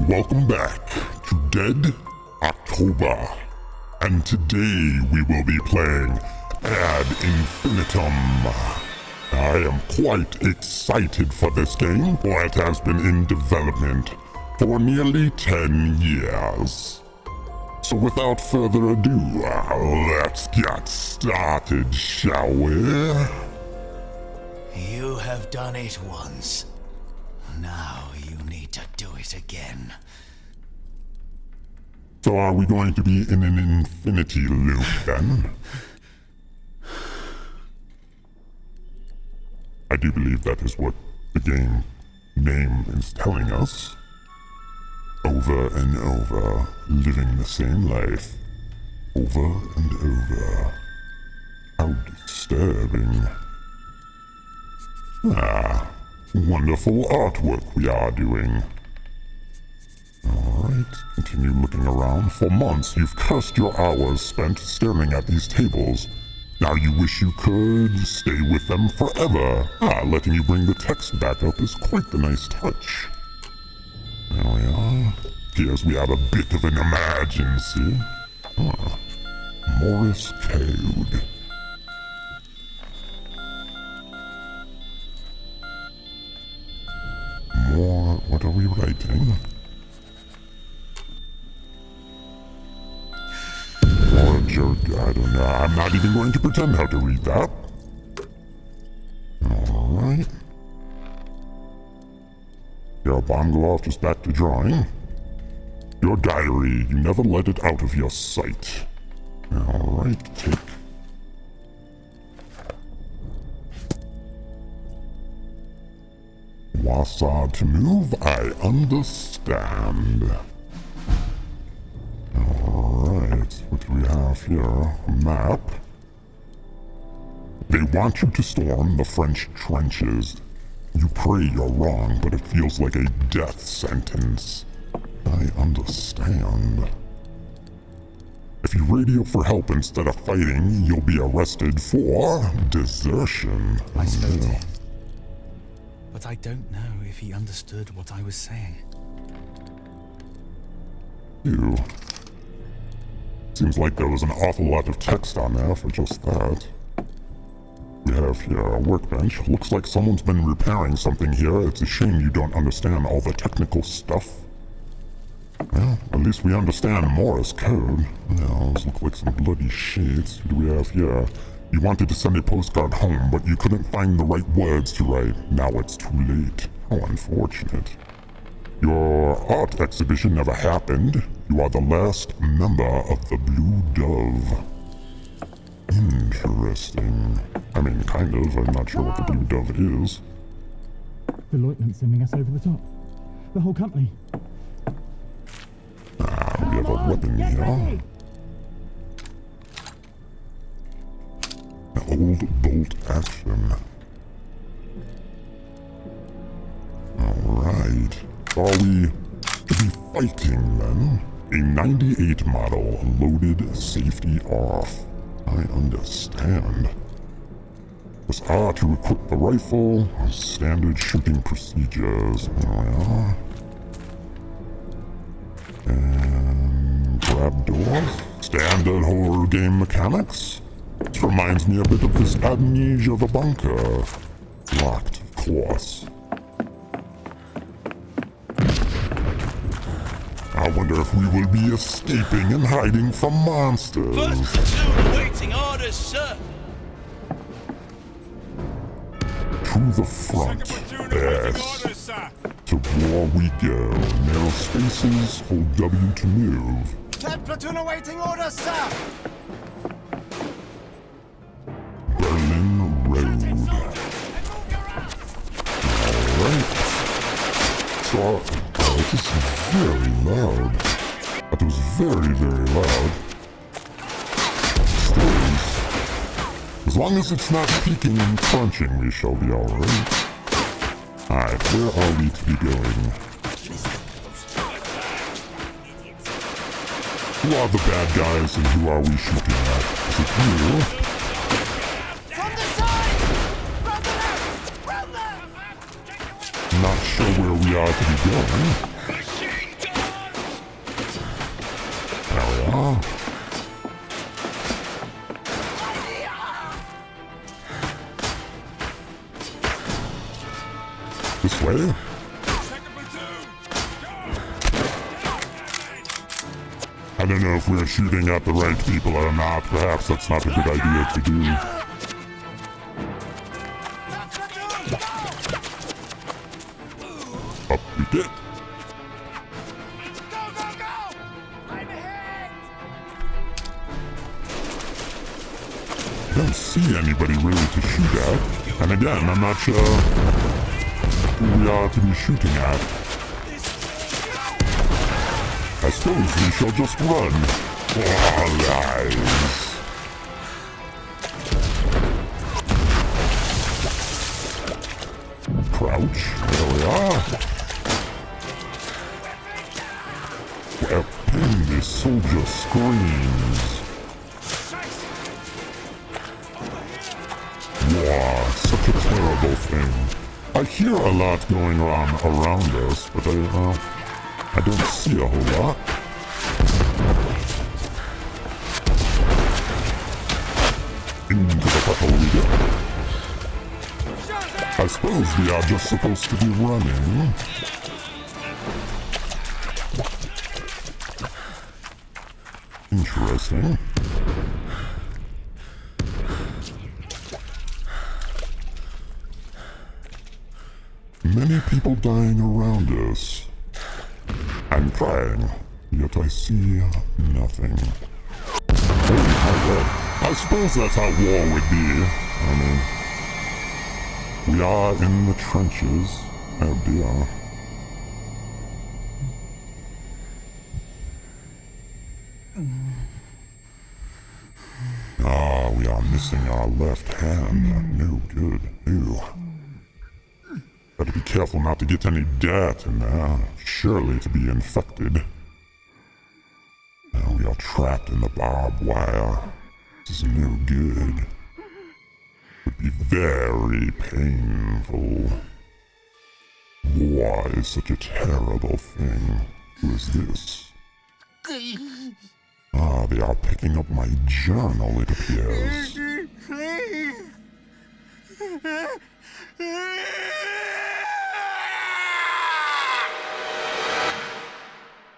Welcome back to Dead October, and today we will be playing Ad Infinitum. I am quite excited for this game, for it has been in development for nearly 10 years. So without further ado, let's get started, shall we? You have done it once. Now you need to do it again. So are we going to be in an infinity loop then? I do believe that is what the game name is telling us. Over and over, living the same life. Over and over. How disturbing. Ah, wonderful artwork we are doing. Alright, continue looking around. For months, you've cursed your hours spent staring at these tables. Now you wish you could stay with them forever. Letting you bring the text back up is quite the nice touch. There we are. Appears we have a bit of an emergency. Morris Code. More, what are we writing? More joke, I don't know. I'm not even going to pretend how to read that. Alright. Your Bongoff is back to drawing. Your diary, you never let it out of your sight. Alright, take. Wasa to move, I understand. Alright, what do we have here? A map. They want you to storm the French trenches. You pray you're wrong, but it feels like a death sentence. I understand. If you radio for help instead of fighting, you'll be arrested for desertion. I spoke to him, but I don't know if he understood what I was saying. Ew. Seems like there was an awful lot of text on there for just that. We have here a workbench. Looks like someone's been repairing something here. It's a shame you don't understand all the technical stuff. Well, at least we understand Morse code. Now, those look like some bloody sheets. What do we have here? You wanted to send a postcard home, but you couldn't find the right words to write. Now it's too late. How unfortunate. Your art exhibition never happened. You are the last member of the Blue Dove. Interesting. I mean, kind of. I'm not sure what the Blue Dove is. The lieutenant's sending us over the top. The whole company. We have a weapon here. An old bolt action. Alright. Are we to be fighting then? A 98 model, loaded, safety off. I understand. Press R to equip the rifle. Standard shooting procedures. There we are. And grab doors. Standard horror game mechanics. This reminds me a bit of this Amnesia the Bunker. Locked, of course. I wonder if we will be escaping and hiding from monsters. First platoon awaiting orders, sir. To the front. Yes. To war we go. Narrow spaces, hold W to move. 10th platoon awaiting orders, sir. Berlin Road. Alright. So, this is very loud. That was very, very loud. Still, as long as it's not peaking and crunching, we shall be alright. Alright, where are we to be going? Who are the bad guys and who are we shooting at? Is it you? From the side! Run the left! Run there! Not sure where we are to be going. are. This way? I don't know if we're shooting at the right people or not. Perhaps that's not a good idea to do. Up we get. Go, go, go! I'm ahead! I don't see anybody really to shoot at. And again, I'm not sure who we are to be shooting at. I suppose we shall just run. Oh, lies. Crouch. There we are. Where pain this soldier screams. Wow, such a terrible thing. I hear a lot going on around us, but I don't see a whole lot. Into the battle we go. I suppose we are just supposed to be running. Interesting. Many people dying around us. I'm crying, yet I see nothing. I suppose that's how war would be. I mean, we are in the trenches. Oh dear. Ah, we are missing our left hand. No good. Ew. Gotta be careful not to get any dirt in there. Surely to be infected. Now we are trapped in the barbed wire. This is no good. Would be very painful. War is such a terrible thing. Who is this? Ah, they are picking up my journal, it appears.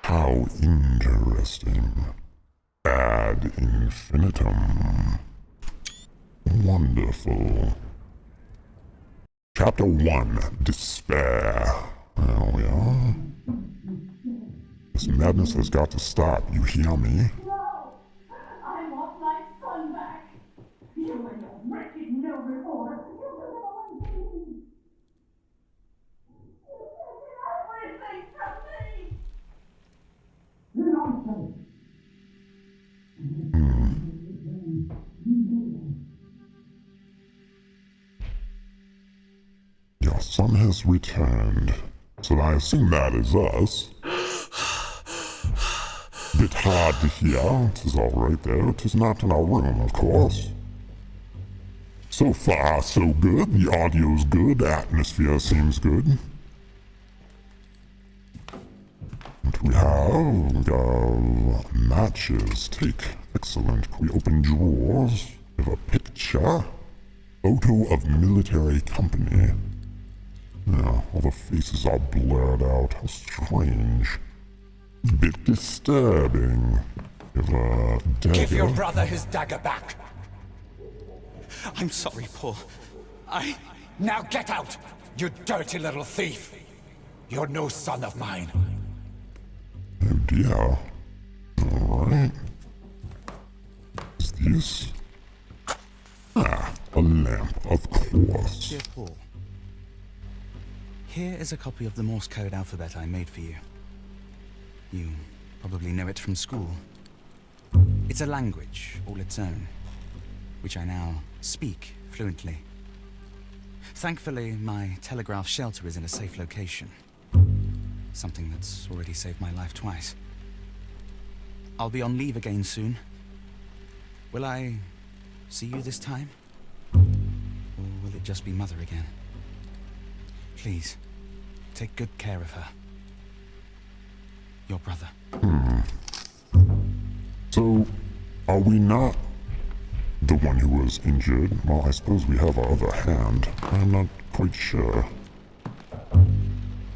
How interesting. Ad Infinitum. Wonderful. Chapter 1, Despair. There we are. This madness has got to stop, you hear me? No! I want my son back! You and your wretched no recorder! You deliver me! You taken everything from me! Nonsense! Your son has returned. So I assume that is us. Bit hard to hear. 'Tis all right though. 'Tis not in our room, of course. So far, so good. The audio's good. Atmosphere seems good. What we have? Matches. Take. Excellent. We open drawers. We have a picture. Photo of military company. Yeah, all the faces are blurred out. How strange. Bit disturbing. If a dagger. Give your brother his dagger back. I'm sorry, Paul. Now get out, you dirty little thief. You're no son of mine. Oh dear. Alright. Is this? Ah, a lamp, of course. Dear Paul, here is a copy of the Morse code alphabet I made for you. You probably know it from school. It's a language all its own, which I now speak fluently. Thankfully, my telegraph shelter is in a safe location. Something that's already saved my life twice. I'll be on leave again soon. Will I see you this time? Or will it just be Mother again? Please, take good care of her. Your brother. So, are we not the one who was injured? Well, I suppose we have our other hand. I'm not quite sure.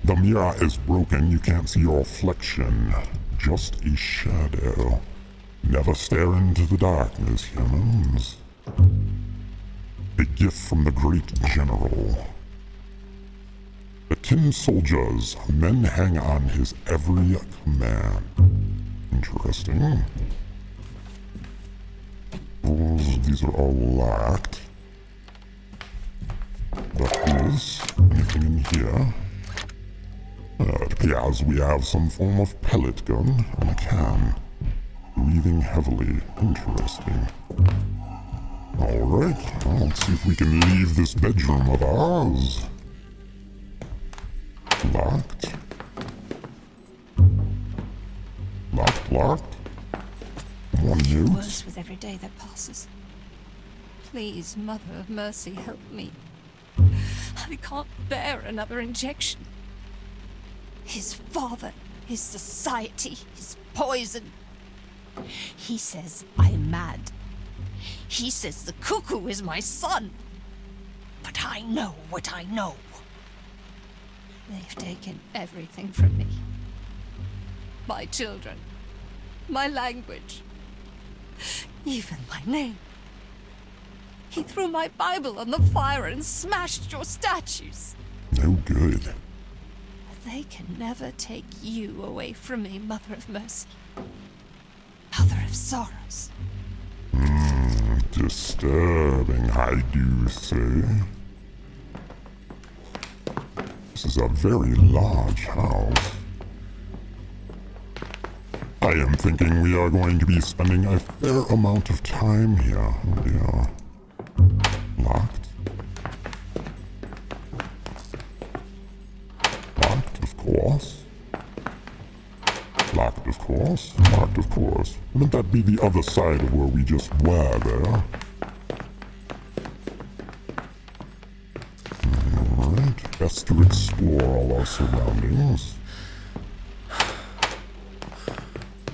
The mirror is broken, you can't see your reflection. Just a shadow. Never stare into the darkness, humans. A gift from the great general. The tin soldiers, men hang on his every command. Interesting. These are all locked. That is anything in here. It appears we have some form of pellet gun and a can. Breathing heavily. Interesting. Alright, well, let's see if we can leave this bedroom of ours. Locked. Locked. One note. Worse with every day that passes. Please, Mother of Mercy, help me. I can't bear another injection. His father, his society, his poison. He says I'm mad. He says the cuckoo is my son. But I know what I know. They've taken everything from me. My children. My language. Even my name. He threw my Bible on the fire and smashed your statues. No good. They can never take you away from me, Mother of Mercy. Mother of Sorrows. Disturbing, I do say. This is a very large house. I am thinking we are going to be spending a fair amount of time here. Oh dear. Locked. Locked, of course. Locked, of course. Locked, of course. Wouldn't that be the other side of where we just were there? Alright, best to explore all our surroundings.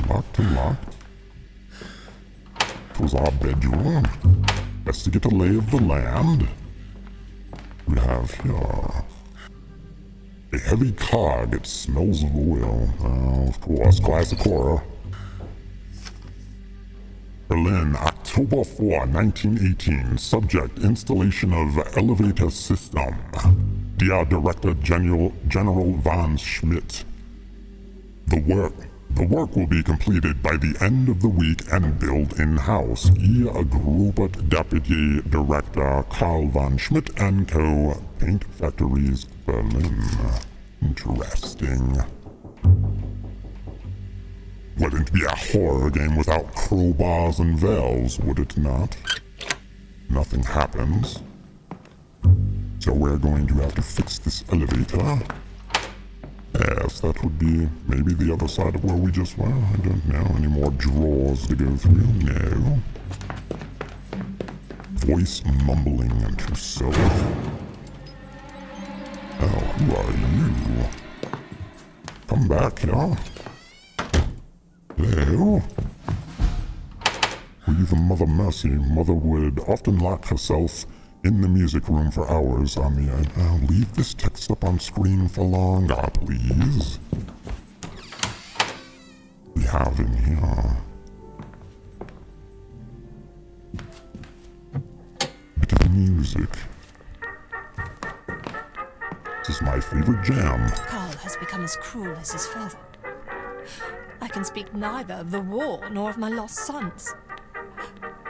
Locked and locked. It was our bedroom. Best to get a lay of the land. We have here a heavy cog. It smells of oil. Of course, classic horror. Berlin, October 4, 1918. Subject, installation of elevator system. Dear Director General von Schmidt. The work will be completed by the end of the week and built in-house. Gruppert Deputy Director Karl von Schmidt & Co. Paint Factories, Berlin. Interesting. Wouldn't be a horror game without crowbars and valves, would it not? Nothing happens. So we're going to have to fix this elevator. Yes, that would be maybe the other side of where we just were. I don't know. Any more drawers to go through? No. Voice mumbling to self. Oh, who are you? Come back here. Hello? Were you the Mother Mercy? Mother would often lock herself in the music room for hours. I'll leave this text up on screen for longer, please. We have in here a bit of music. This is my favorite jam. Karl has become as cruel as his father. I can speak neither of the war nor of my lost sons.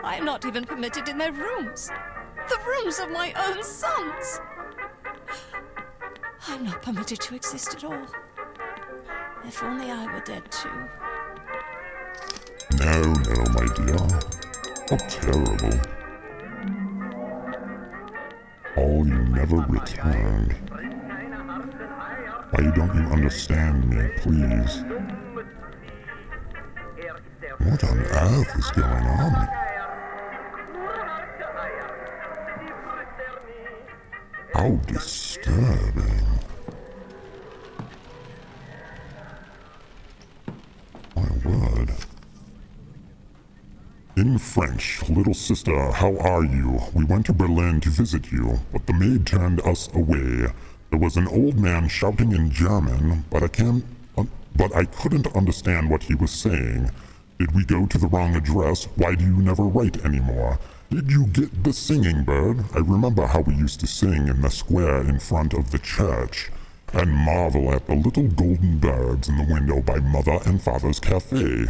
I am not even permitted in their rooms. The rooms of my own sons. I'm not permitted to exist at all. If only I were dead too. No, my dear. How terrible. All you never returned. Why don't you understand me, please? What on earth is going on? How disturbing. My word. in French, little sister, how are you? We went to Berlin to visit you, but the maid turned us away. There was an old man shouting in German, but I couldn't understand what he was saying. Did we go to the wrong address? Why do you never write anymore? Did you get the singing bird? I remember how we used to sing in the square in front of the church, and marvel at the little golden birds in the window by Mother and Father's cafe.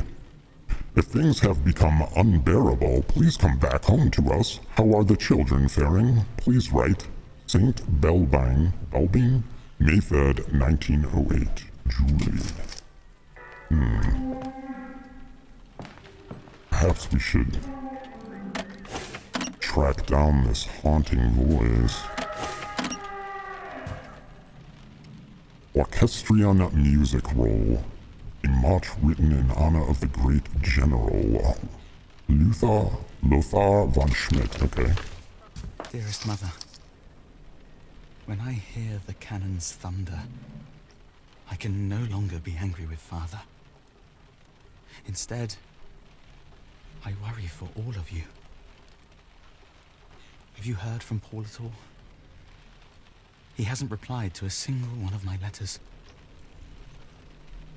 If things have become unbearable, please come back home to us. How are the children faring? Please write. St. Belbine, May 3rd, 1908. Julie. Perhaps we should track down this haunting voice. Orchestrion music roll. A march written in honor of the great general Lothar von Schmidt. Okay. Dearest mother, when I hear the cannon's thunder, I can no longer be angry with father. Instead, I worry for all of you. Have you heard from Paul at all? He hasn't replied to a single one of my letters.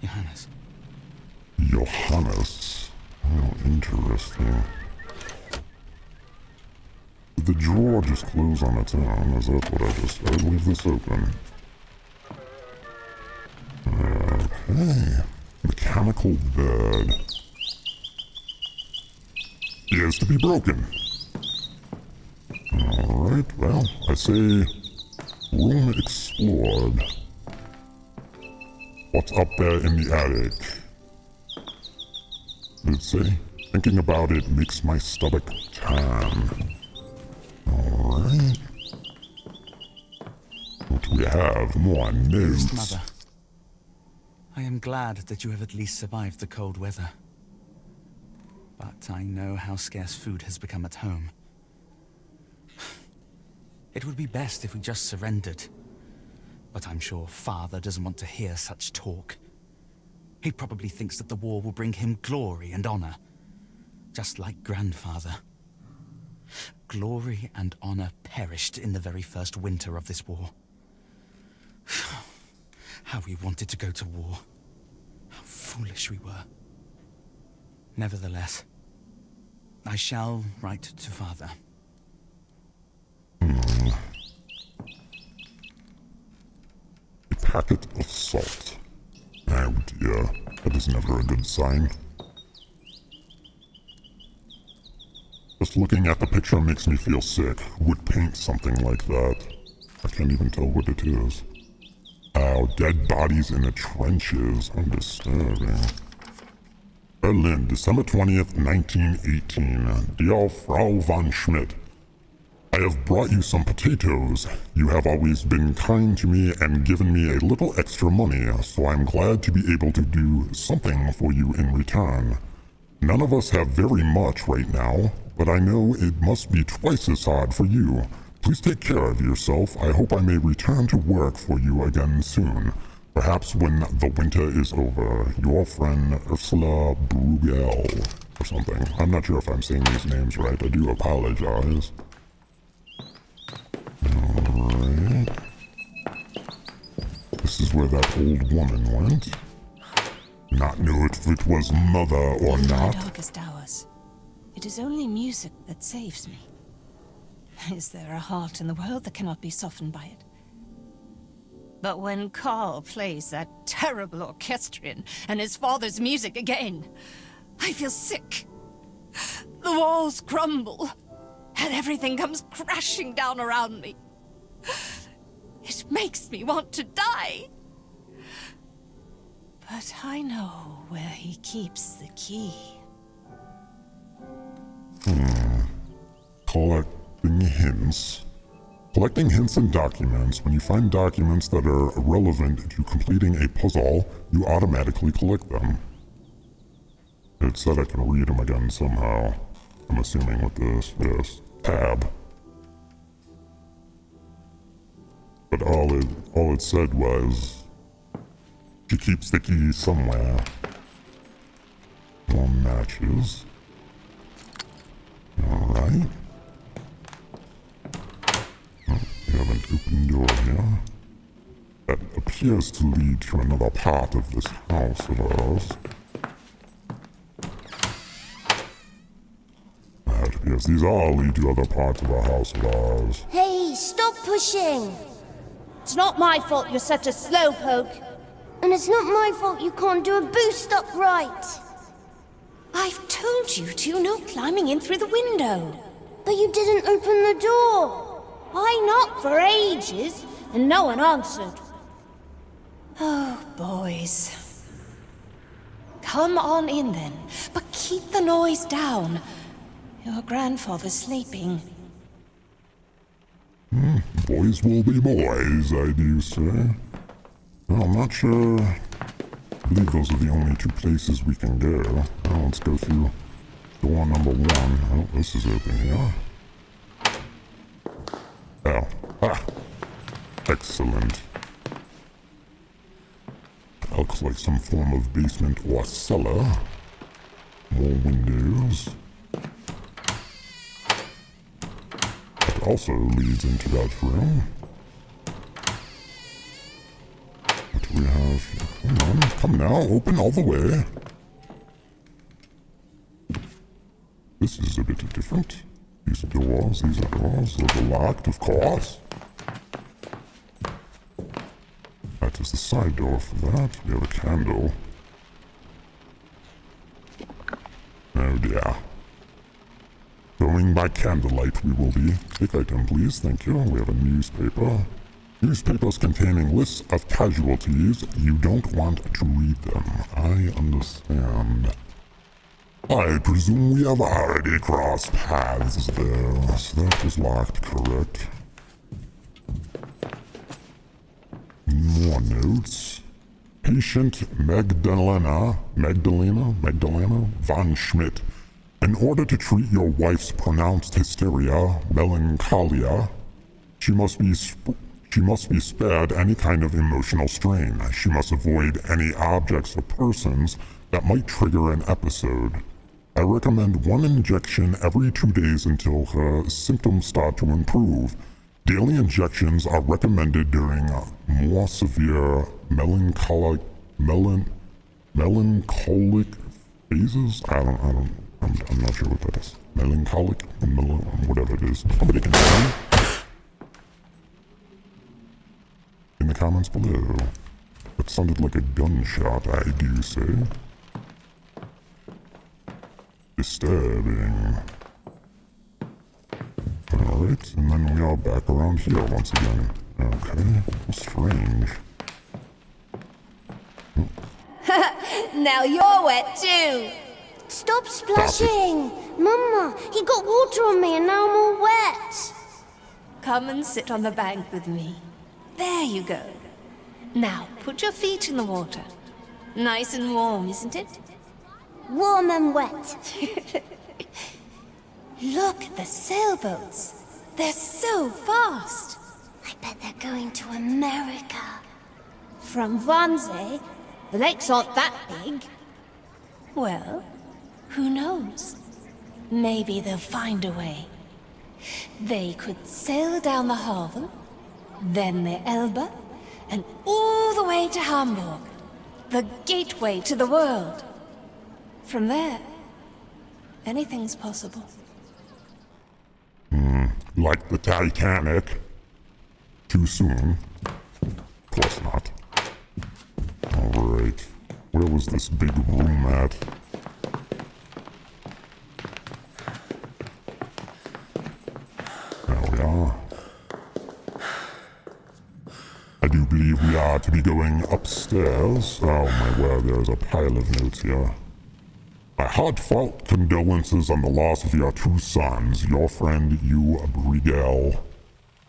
Johannes. Johannes? Oh, interesting. Did the drawer just close on its own? Is that what I just... I'll leave this open. Okay. Mechanical bed. Is to be broken. Alright, well, I say... room explored. What's up there in the attic? Did it say? Thinking about it makes my stomach turn. Alright. What do we have? More notes. Mother, I am glad that you have at least survived the cold weather. But I know how scarce food has become at home. It would be best if we just surrendered. But I'm sure Father doesn't want to hear such talk. He probably thinks that the war will bring him glory and honor. Just like Grandfather. Glory and honor perished in the very first winter of this war. How we wanted to go to war. How foolish we were. Nevertheless, I shall write to Father. A packet of salt. Oh dear, that is never a good sign. Just looking at the picture makes me feel sick. Who would paint something like that? I can't even tell what it is. Oh, dead bodies in the trenches. How disturbing. Berlin, December 20th, 1918. Dear Frau von Schmidt, I have brought you some potatoes. You have always been kind to me and given me a little extra money, so I'm glad to be able to do something for you in return. None of us have very much right now, but I know it must be twice as hard for you. Please take care of yourself. I hope I may return to work for you again soon. Perhaps when the winter is over. Your friend Ursula Brugel or something. I'm not sure if I'm saying these names right. I do apologize. Alright. This is where that old woman went. Not know if it was Mother or In not. my darkest hours, it is only music that saves me. Is there a heart in the world that cannot be softened by it? But when Carl plays that terrible orchestrion and his father's music again, I feel sick. The walls crumble, and everything comes crashing down around me. It makes me want to die. But I know where he keeps the key. Collecting hints. Collecting hints and documents. When you find documents that are relevant to completing a puzzle, you automatically collect them. It said I can read them again somehow. I'm assuming with this. Yes. Tab. But all it said was she keeps the key somewhere. More matches. appears to lead to another part of this house of ours. It appears these all lead to other parts of our house of ours. Hey, stop pushing! It's not my fault you're such a slowpoke. And it's not my fault you can't do a boost up right. I've told you to, no climbing in through the window. But you didn't open the door. I knocked for ages, and no one answered. Oh, boys. Come on in then, but keep the noise down. Your grandfather's sleeping. Boys will be boys, I do say. Well, I'm not sure. I believe those are the only two places we can go. Well, let's go through door number 1. Oh, this is open here. Oh, excellent. Looks like some form of basement or cellar. More windows. That also leads into that room. What do we have here? Come on, come now, open all the way. This is a bit different. These are doors, those are locked, of course. That is the side door for that. We have a candle. Oh dear. Going by candlelight we will be. Take item please, thank you. We have a newspaper. Newspapers containing lists of casualties. You don't want to read them. I understand. I presume we have already crossed paths there. So that was locked, correct? More notes. Patient Magdalena von Schmidt. In order to treat your wife's pronounced hysteria, melancholia, she must be spared any kind of emotional strain. She must avoid any objects or persons that might trigger an episode. I recommend 1 injection every 2 days until her symptoms start to improve. Daily injections are recommended during more severe melancholic phases. I'm not sure what that is. Melancholic, whatever it is. Somebody can tell me in the comments below. That sounded like a gunshot, I do say. Disturbing. Alright, and then we are back around here once again. Okay, strange. Now you're wet too. Stop splashing! Mama, he got water on me and now I'm all wet. Come and sit on the bank with me. There you go. Now, put your feet in the water. Nice and warm, isn't it? Warm and wet. Look at the sailboats. They're so fast. I bet they're going to America. From Wannsee, the lakes aren't that big. Well, who knows? Maybe they'll find a way. They could sail down the Havel, then the Elbe, and all the way to Hamburg, the gateway to the world. From there, anything's possible. Like the Titanic. Too soon. Of course not. Alright. Where was this big room at? There we are. I do believe we are to be going upstairs. Oh my word, there's a pile of notes here. My heartfelt condolences on the loss of your 2 sons, your friend, you, Briegel.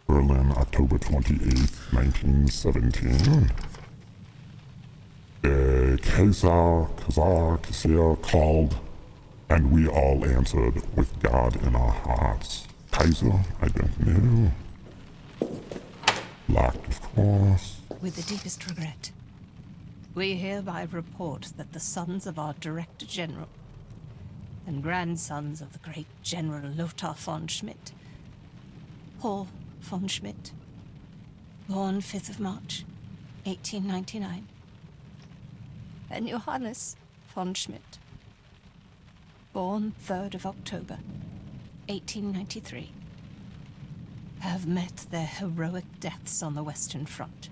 Berlin, October 28th, 1917. Kaiser called, and we all answered with God in our hearts. Kaiser? I don't know. Locked, of course. With the deepest regret, we hereby report that the sons of our Director General and grandsons of the great General Lothar von Schmidt, Paul von Schmidt, born 5th of March, 1899. And Johannes von Schmidt, born 3rd of October, 1893, have met their heroic deaths on the Western Front.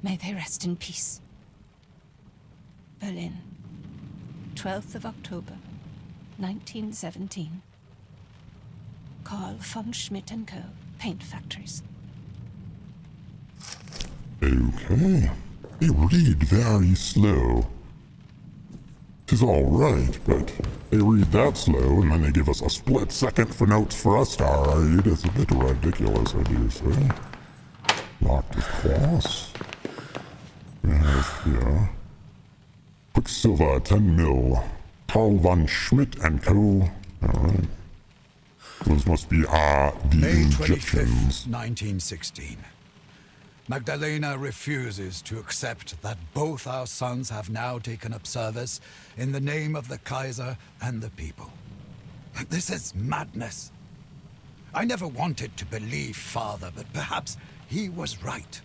May they rest in peace. Berlin, 12th of October, 1917. Carl von Schmidt & Co., Paint Factories. Okay. They read very slow. 'Tis all right, but they read that slow and then they give us a split second for notes for us to read. It's a bit ridiculous, I do say. Locked, of course. We have here Quicksilver 10 mil. Carl von Schmidt & Co. Alright. Those must be the May injections. 25th, 1916. Magdalena refuses to accept that both our sons have now taken up service in the name of the Kaiser and the people. This is madness. I never wanted to believe Father, but perhaps he was right.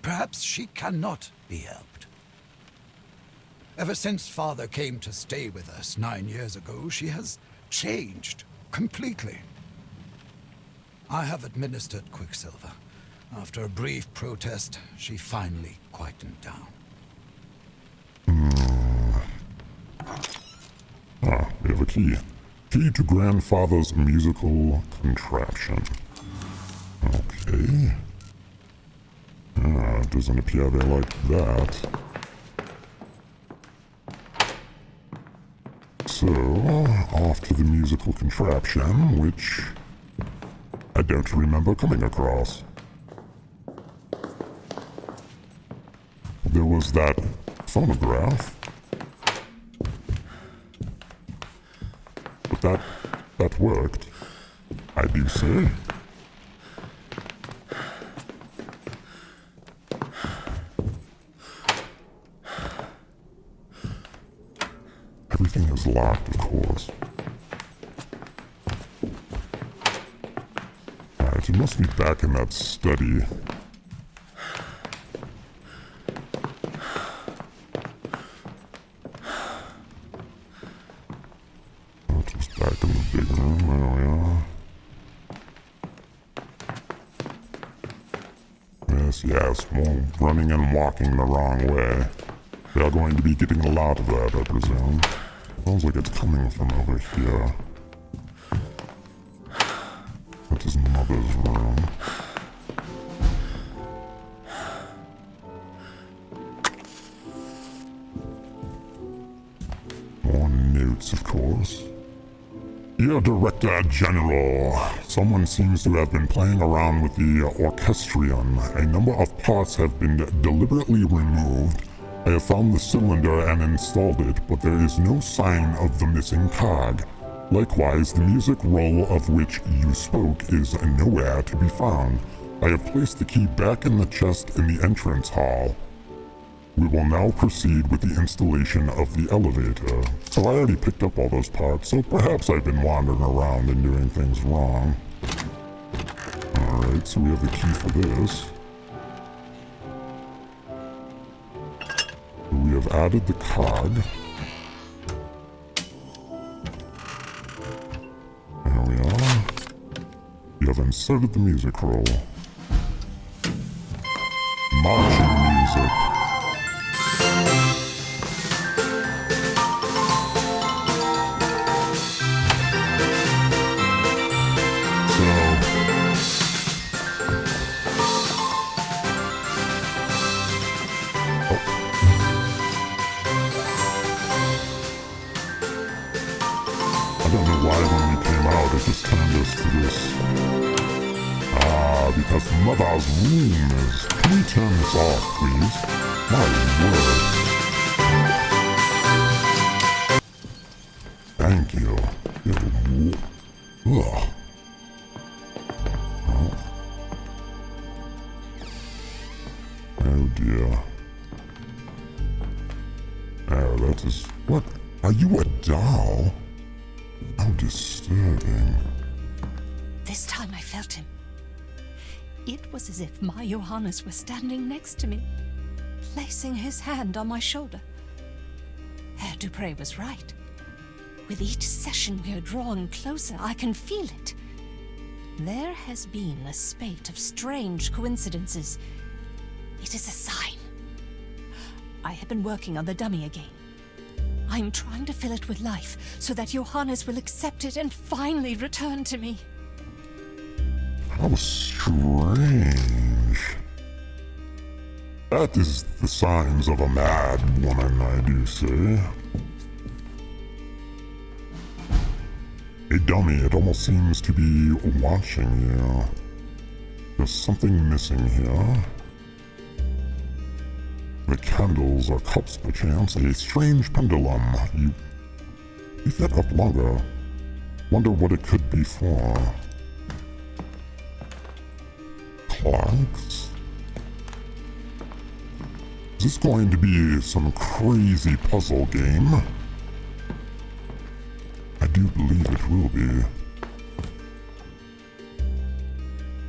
Perhaps she cannot be helped. Ever since Father came to stay with us 9 years ago, she has changed completely. I have administered Quicksilver. After a brief protest, she finally quietened down. We have a key. Key to grandfather's musical contraption. Okay. It doesn't appear they like that. So, off to the musical contraption, which I don't remember coming across. There was that phonograph. But that worked, I do say. Everything is locked, of course. Alright, you must be back in that study. Just back in the big room, there we are. Yes, more running and walking the wrong way. They are going to be getting a lot of that, I presume. Sounds like it's coming from over here. That's his mother's room. More notes, of course. Dear Director General, someone seems to have been playing around with the orchestrion. A number of parts have been deliberately removed. I have found the cylinder and installed it, but there is no sign of the missing cog. Likewise, the music roll of which you spoke is nowhere to be found. I have placed the key back in the chest in the entrance hall. We will now proceed with the installation of the elevator. So I already picked up all those parts, so perhaps I've been wandering around and doing things wrong. Alright, so we have the key for this. We have added the cog. There we are. We have inserted the music roll. Marching music. It just turned us to this. Because Mother's room is... Can we turn this off, please? My word. Thank you. Ugh. Oh dear. Oh, that is... What? Are you a doll? How disturbing. This time I felt him. It was as if my Johannes were standing next to me, placing his hand on my shoulder. Herr Dupre was right. With each session we are drawing closer, I can feel it. There has been a spate of strange coincidences. It is a sign. I have been working on the dummy again. I'm trying to fill it with life so that Johannes will accept it and finally return to me. How strange. That is the signs of a mad woman, I do say. A dummy, it almost seems to be watching you. There's something missing here. The candles are cups, perchance. A strange pendulum. You leave that up longer. Wonder what it could be for. Clocks? Is this going to be some crazy puzzle game? I do believe it will be.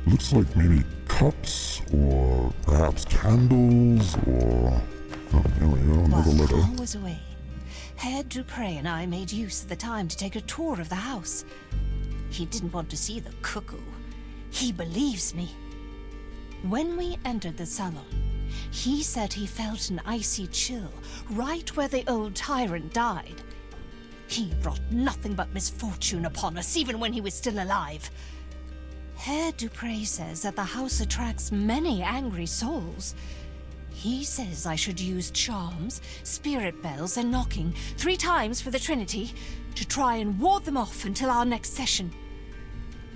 Looks like maybe cups, or perhaps candles, or... Oh, here we go, another While letter. Paul was away, Herr Dupre and I made use of the time to take a tour of the house. He didn't want to see the cuckoo. He believes me. When we entered the salon, he said he felt an icy chill right where the old tyrant died. He brought nothing but misfortune upon us, even when he was still alive. Herr Dupre says that the house attracts many angry souls. He says I should use charms, spirit bells, and knocking 3 times for the Trinity to try and ward them off until our next session.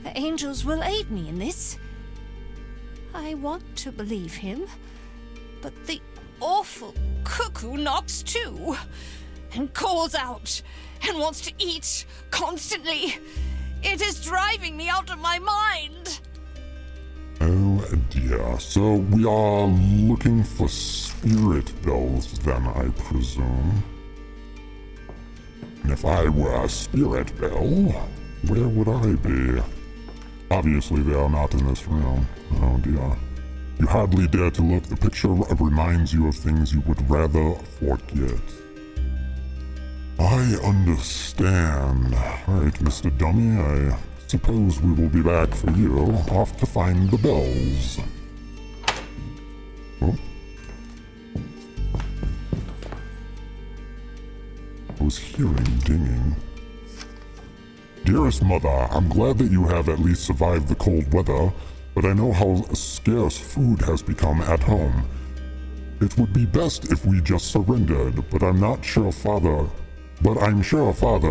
The angels will aid me in this. I want to believe him, but the awful cuckoo knocks too, and calls out, and wants to eat constantly. It is driving me out of my mind. Oh dear, so we are looking for spirit bells then, I presume. And if I were a spirit bell, where would I be? Obviously they are not in this room. Oh dear. You hardly dare to look. The picture reminds you of things you would rather forget. I understand. Right, Mr. Dummy, I suppose we will be back for you. Off to find the bells. Oh. I was hearing dinging. Dearest Mother, I'm glad that you have at least survived the cold weather, but I know how scarce food has become at home. It would be best if we just surrendered, but I'm sure Father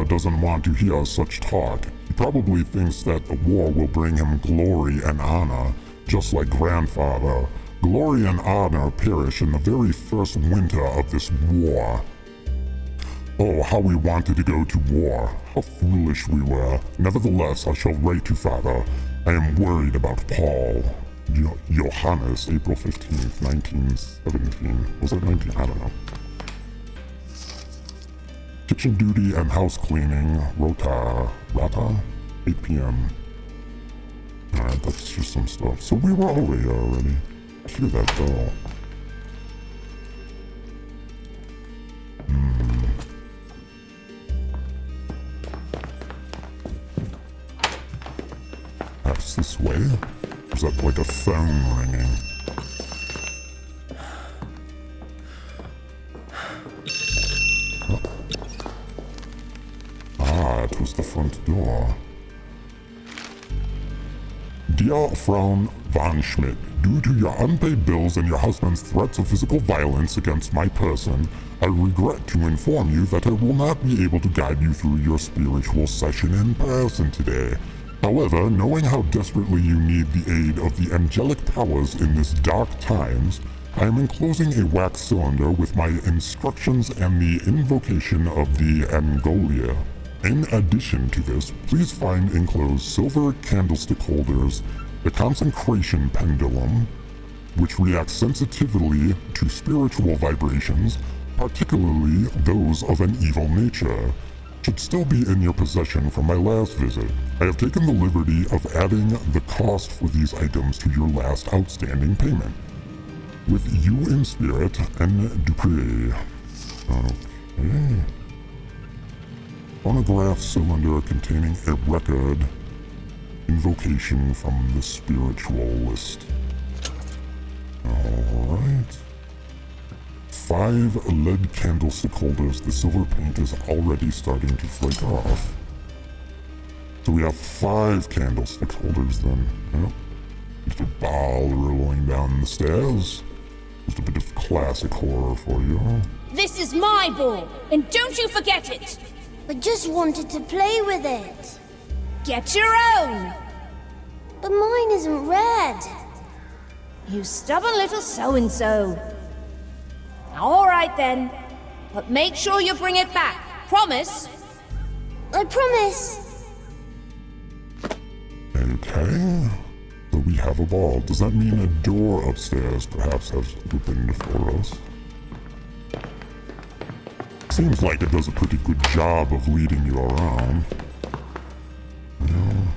doesn't want to hear such talk. He probably thinks that the war will bring him glory and honor, just like Grandfather. Glory and honor perish in the very first winter of this war. Oh, how we wanted to go to war. How foolish we were. Nevertheless, I shall write to Father. I am worried about Paul. Johannes, April 15th, 1917. Was that 19? I don't know. Kitchen duty and house cleaning. Rata, 8 p.m. Alright, that's just some stuff. So we were over here already. Hear that bell. Perhaps this way? Or is that like a phone ringing? It was the front door. Dear Frau von Schmidt, due to your unpaid bills and your husband's threats of physical violence against my person, I regret to inform you that I will not be able to guide you through your spiritual session in person today. However, knowing how desperately you need the aid of the angelic powers in this dark times, I am enclosing a wax cylinder with my instructions and the invocation of the Angolia. In addition to this, please find enclosed silver candlestick holders, the consecration pendulum, which reacts sensitively to spiritual vibrations, particularly those of an evil nature. should still be in your possession from my last visit. I have taken the liberty of adding the cost for these items to your last outstanding payment. With you in spirit and Dupree. Okay. Phonograph cylinder containing a record invocation from the spiritual list. Alright. 5 lead candlestick holders. The silver paint is already starting to flake off. So we have 5 candlestick holders then. Yep. Just a ball rolling down the stairs. Just a bit of classic horror for you. This is my ball, and don't you forget it! I just wanted to play with it. Get your own! But mine isn't red. You stubborn little so-and-so. All right then, but make sure you bring it back. Promise? I promise. Okay. So we have a ball. Does that mean a door upstairs perhaps has opened for us? Seems like it does a pretty good job of leading you around. Yeah.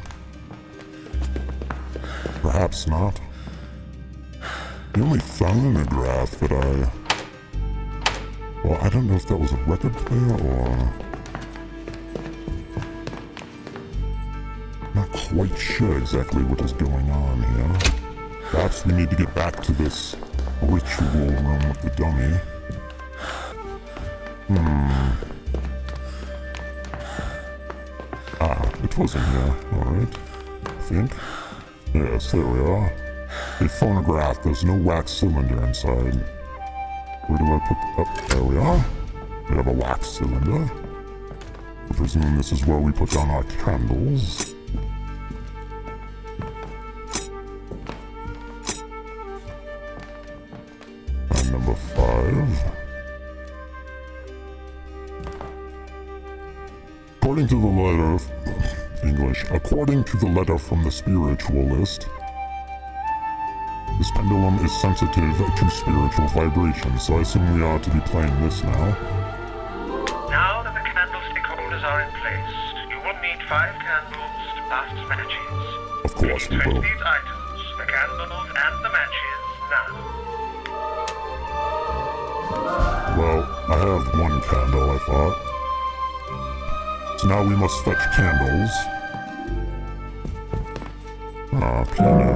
Perhaps not. The only phonograph that well, I don't know if that was a record player or... Not quite sure exactly what is going on here. Perhaps we need to get back to this ritual room with the dummy. It wasn't here, alright. I think. Yes, there we are. A phonograph, there's no wax cylinder inside. Where do I put that? There we are. We have a wax cylinder. I presume this is where we put down our candles. And number 5. According to the letter of English, according to the letter from the spiritual list, this pendulum is sensitive to spiritual vibrations, so I assume we ought to be playing this now. Now that the candlestick holders are in place, you will need 5 candles plus matches. Of course we Fetch will. these items, the candles and the matches, now. Well, I have 1 candle, I thought. So now we must fetch candles. Piano.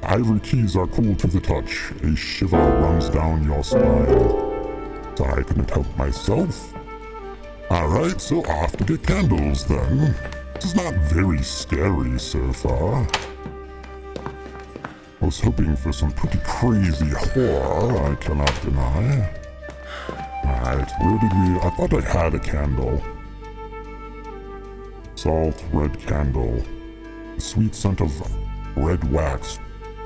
Ivory keys are cool to the touch. A shiver runs down your spine. So I couldn't help myself. Alright, so off to get candles then. This is not very scary so far. I was hoping for some pretty crazy horror, I cannot deny. Alright, where did we... I thought I had a candle. Salt, red candle. The sweet scent of red wax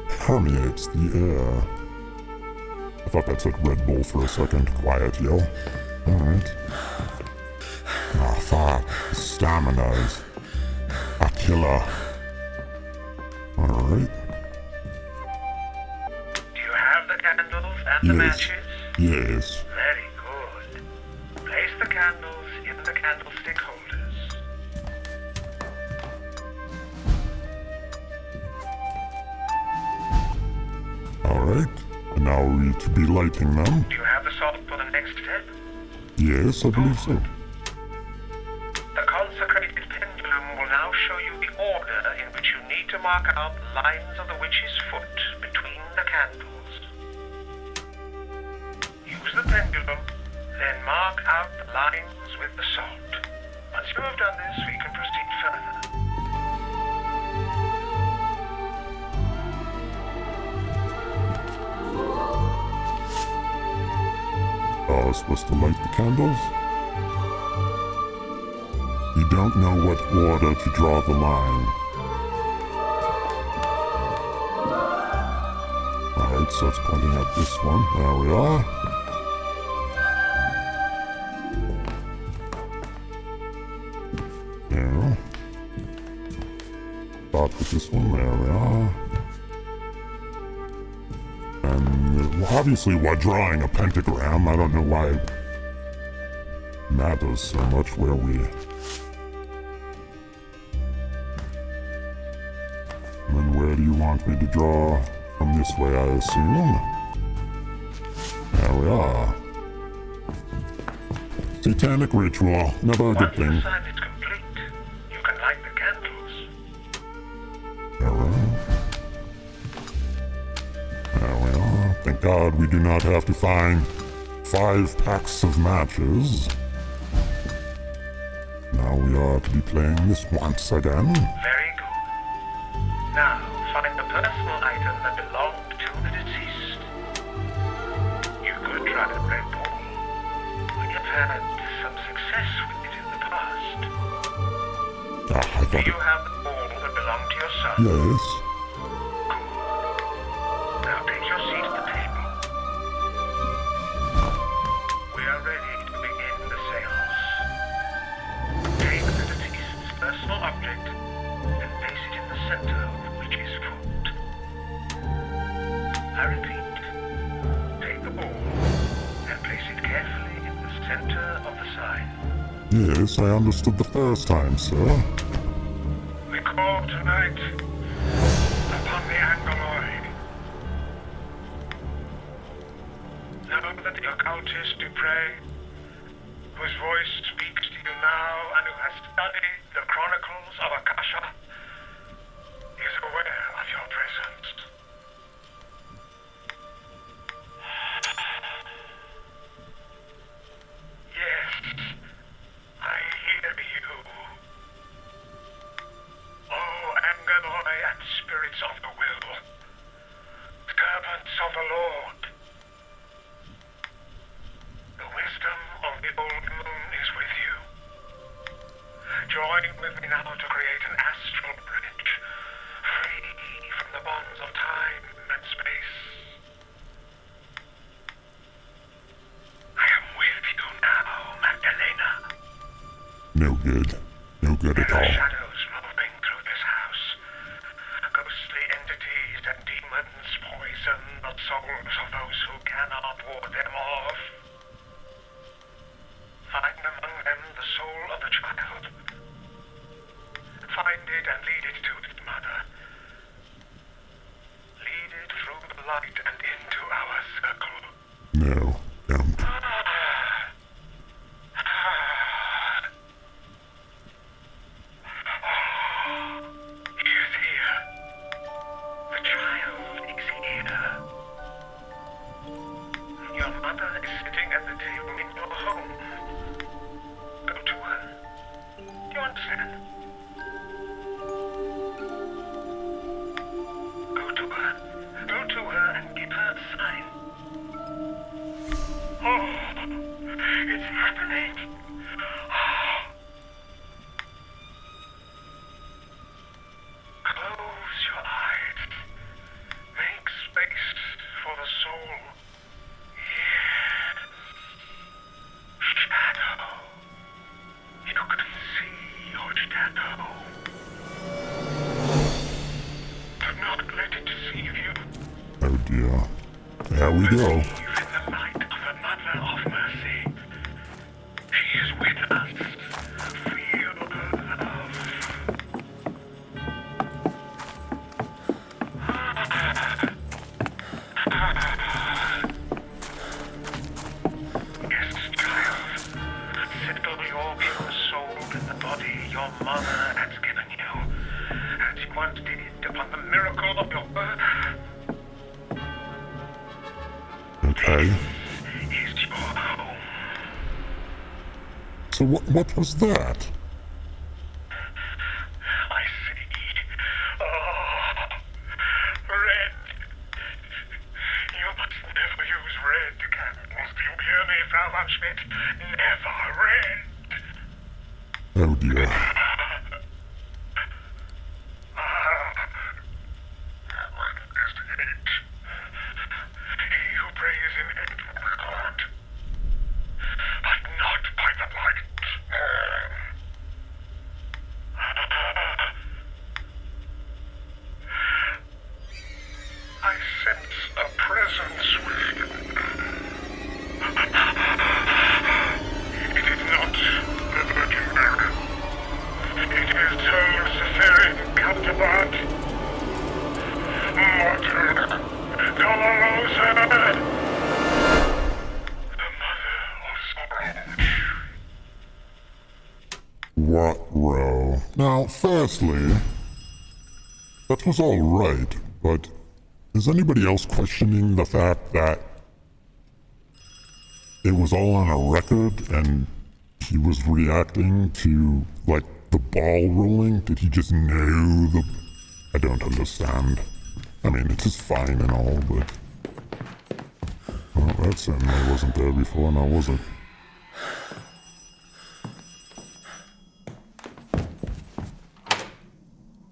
permeates the air. I thought that said Red Bull for a second. Quiet, yo. Alright. Fuck. Stamina's a killer. Alright. Do you have the candles and the matches? Yes. Very good. Place the candles in the candlestick holders. Alright. And now are we to be lighting them? Do you have the salt for the next step? Yes, I believe so. The consecrated pendulum will now show you the order in which you need to mark out the lines of the witch's foot between the candles. Use the pendulum, then mark out the lines with the salt. Once you have done this, we can proceed further. I was supposed to light the candles? You don't know what order to draw the line. Alright, so it's pointing at this one. There we are. There. Start with this one. There we are. And obviously, while drawing a pentagram, I don't know why matters so much where we... And where do you want me to draw? From this way, I assume? There we are. Satanic ritual, never a good thing. Once the sign is complete, you can light the candles. Alright. There we are. Thank God we do not have to find 5 packs of matches. Now we are to be playing this once again. Very good. Now, find the personal item that belonged to the deceased. You could try the red ball. We have had some success with it in the past. Ah, I Do thought you it... have the ball that belonged to your son? Yes. Now take your seat at the table. We are ready to begin the seance. Take the deceased's personal object and place it in the center of the witch's foot. I repeat, take the ball and place it carefully in the center of the sign. Yes, I understood the first time, sir. We call tonight upon the Angoloi. Know that the occultist Dupre, whose voice speaks to you now and who has studied the chronicles of Akasha, is aware of your presence. Yes, I hear you. Oh, Angoloi and spirits of the will, servants of the Lord. The wisdom of the old moon is with you. Join with me now to create an astral bridge, free from the bonds of time and space. I am with you now, Magdalena. No good. No good at There are all. shadows moving through this house. Ghostly entities and demons poison the souls of those who cannot ward them off. Find among them the soul of the child. Find it and lead it to its mother. Lead it through the light and into our circle. No, don't. He is here. The child is here. Your mother is sitting at the table in your home. Go to her. Do you understand? Go to her. Go to her and give her a sign. Oh, it's happening. Close your eyes. Make space for the soul. Yes. Shadow. You can see your shadow. Do not let it deceive you. Oh dear. There we go. Believe in the light of the Mother of Mercy. She is with us. Feel her love. Yes, child. Settle your pure soul in the body your mother has given you, as she once did upon the miracle of your birth. Okay. Is your home. So what was that? I see. Oh, red. You must never use red candles. Do you hear me, Frau von Schmidt? Never red. Oh dear. That one is hate. He who prays in hate will be caught. But not by the light. I sense a presence with you. It is not What row? Now, firstly, that was all right, but is anybody else questioning the fact that it was all on a record and he was reacting to, like, the ball rolling? Did he just know the... I don't understand. I mean, it is fine and all, but... Well, that certainly wasn't there before, now was it?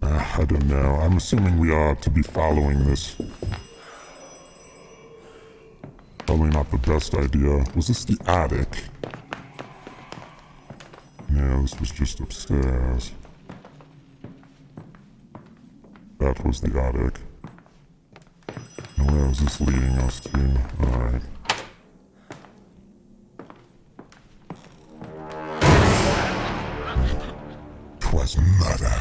I don't know. I'm assuming we are to be following this. Probably not the best idea. Was this the attic? No, this was just upstairs. That was the attic. And where is this leading us to? Alright. 'Twas murder.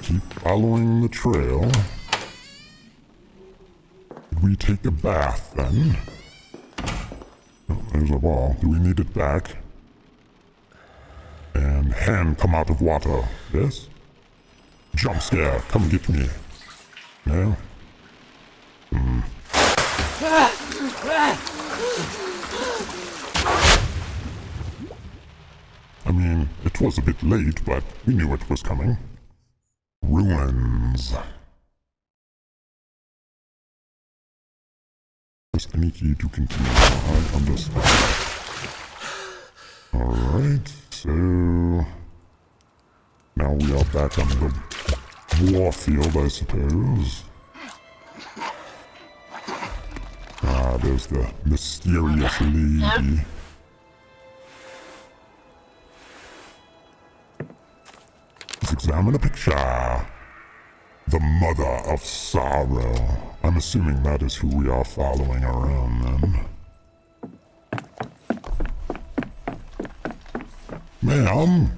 Keep following the trail. Did we take a bath then? Oh, there's a ball. Do we need it back? And hand come out of water. Yes? Jump scare. Come get me. No? I mean, it was a bit late, but we knew it was coming. Ruins. Press any key to continue. I understand. Alright, so... now we are back on the war field, I suppose. Ah, there's the mysterious lady. Let's examine a picture. The Mother of Sorrow. I'm assuming that is who we are following around then. Ma'am,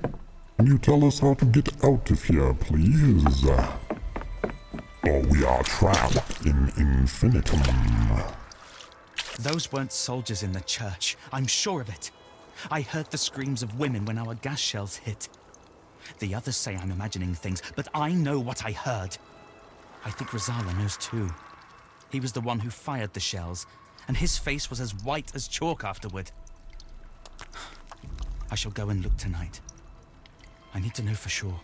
can you tell us how to get out of here, please? Or we are trapped in infinitum. Those weren't soldiers in the church. I'm sure of it. I heard the screams of women when our gas shells hit. The others say I'm imagining things, but I know what I heard. I think Rosala knows too. He was the one who fired the shells, and his face was as white as chalk afterward. I shall go and look tonight. I need to know for sure.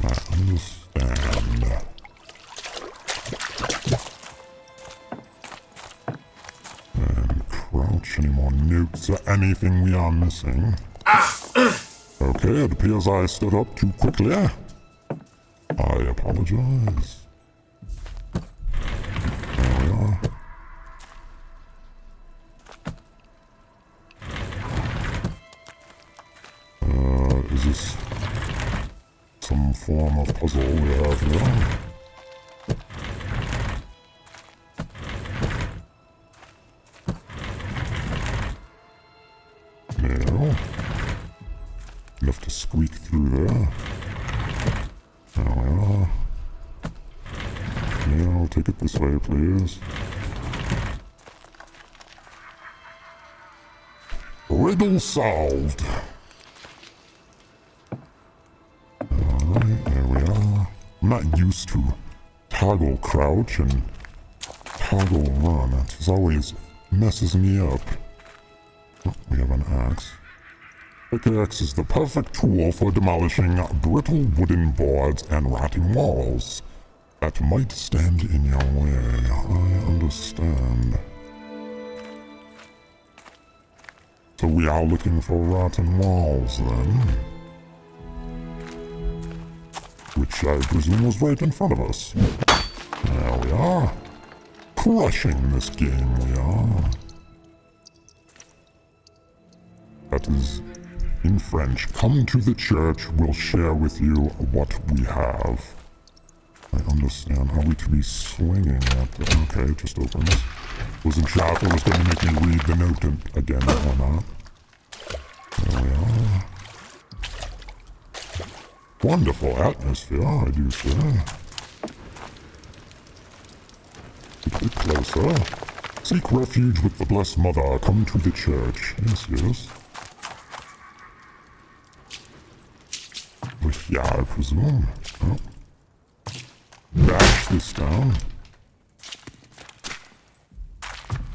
I understand. And crouch. Any more notes or anything we are missing? Okay, it appears I stood up too quickly. I apologize. There we are. Is this some form of puzzle we have here? No. Enough to squeak through there. There we are. Yeah, I'll take it this way, please. Riddle solved. Alright, there we are. I'm not used to toggle crouch and toggle run. It always messes me up. Oh, we have an axe. Pickaxe is the perfect tool for demolishing brittle wooden boards and rotting walls that might stand in your way. I understand. So we are looking for rotten walls, then? Which I presume was right in front of us. There we are. Crushing this game, we are. That is... in French, come to the church, we'll share with you what we have. I understand. Are we to be swinging at the... okay, it just opens. Wasn't sure if it was going to make me read the note again or not. There we are. Wonderful atmosphere, I do say. A bit closer. Seek refuge with the Blessed Mother. Come to the church. Yes, yes. Yeah, I presume. Oh. Bash this down.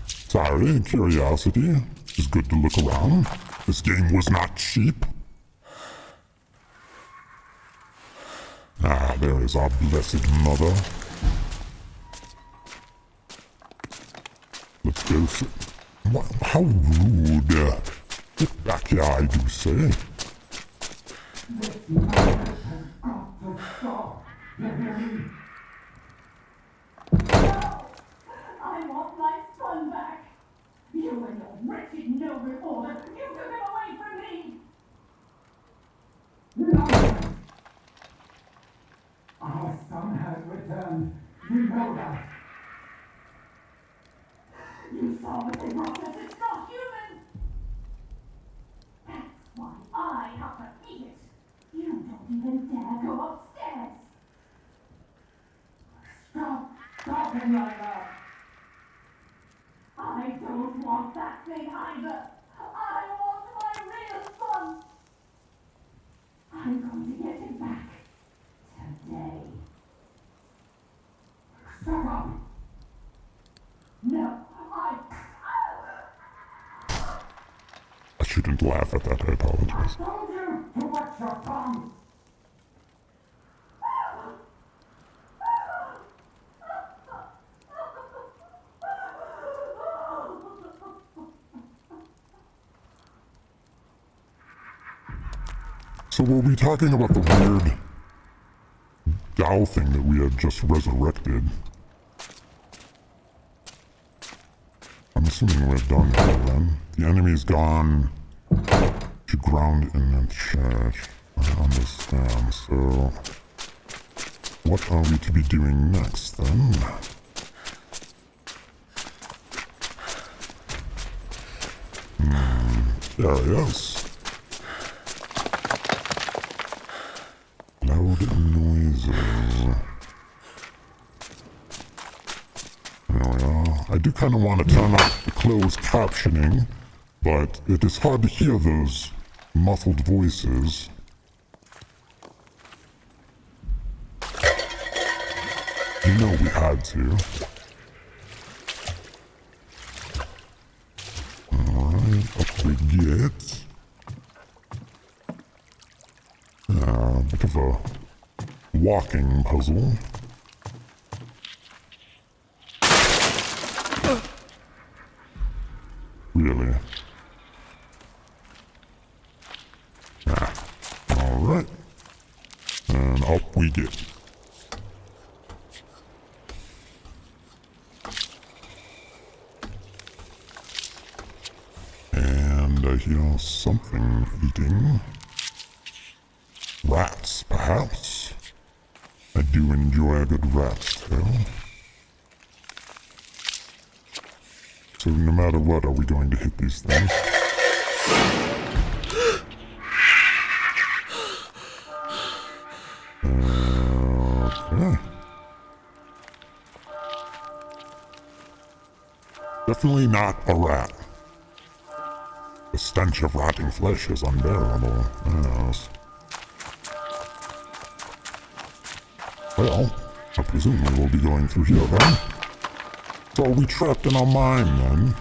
Sorry, curiosity. It's good to look around. This game was not cheap. Ah, there is our Blessed Mother. Let's go sit. How rude. Get back here, I do say. I want my son back. You and your wretched no reporter, you took him away from me. No! Our son has returned. You know that. You saw what they brought us. It's not human. That's why I have to eat it. You don't even dare go upstairs. Stop talking like that. I don't want that thing either. I want my real son. I'm going to get him back today. Stop up. No, I shouldn't laugh at that, I apologize. I told you to watch your tongue. So were we talking about the weird doll thing that we had just resurrected? I'm assuming we're done here then. The enemy's gone to ground in the church. I understand. So what are we to be doing next then? There he is. Loud noises. There we are. I do kind of want to turn off the closed captioning, but it is hard to hear those muffled voices. You know we had to. Alright, up we get. A bit of a walking puzzle. Really? Alright. And up we get. And I hear something eating. Rats, perhaps? I do enjoy a good rat's tail. So no matter what, are we going to hit these things? Okay. Definitely not a rat. The stench of rotting flesh is unbearable. Yes. Well, I presume we will be going through here then. So are we trapped in our mind then?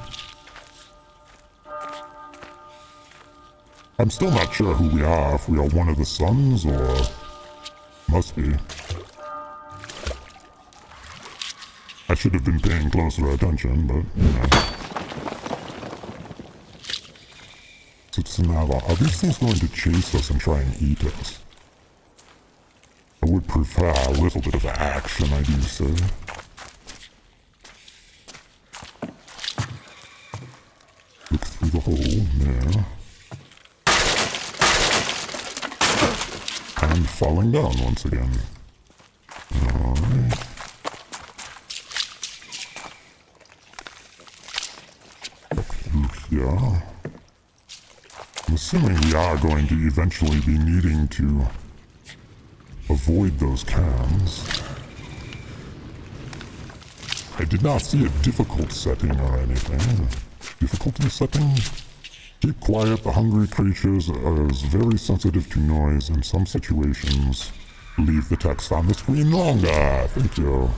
I'm still not sure who we are, if we are one of the sons or... Must be. I should have been paying closer attention, but, you know. So now, are these things going to chase us and try and eat us? I would prefer a little bit of action, I do say. Look through the hole there. And falling down once again. Alright. Up through here. I'm assuming we are going to eventually be needing to avoid those cans. I did not see a difficult setting or anything. Difficulty setting? Keep quiet, the hungry creatures are very sensitive to noise. In some situations, leave the text on the screen longer. Thank you.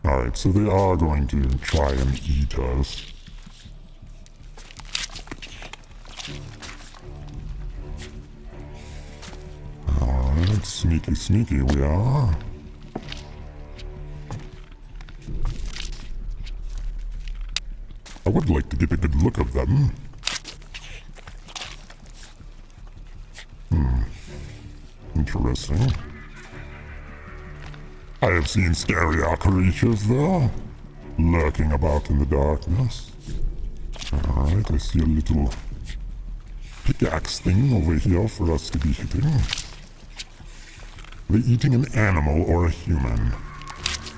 Alright, so they are going to try and eat us. Alright, sneaky, sneaky we are. I would like to get a good look of them. Interesting. I have seen scarier creatures though, lurking about in the darkness. Alright, I see a little pickaxe thing over here for us to be hitting. Are they eating an animal or a human?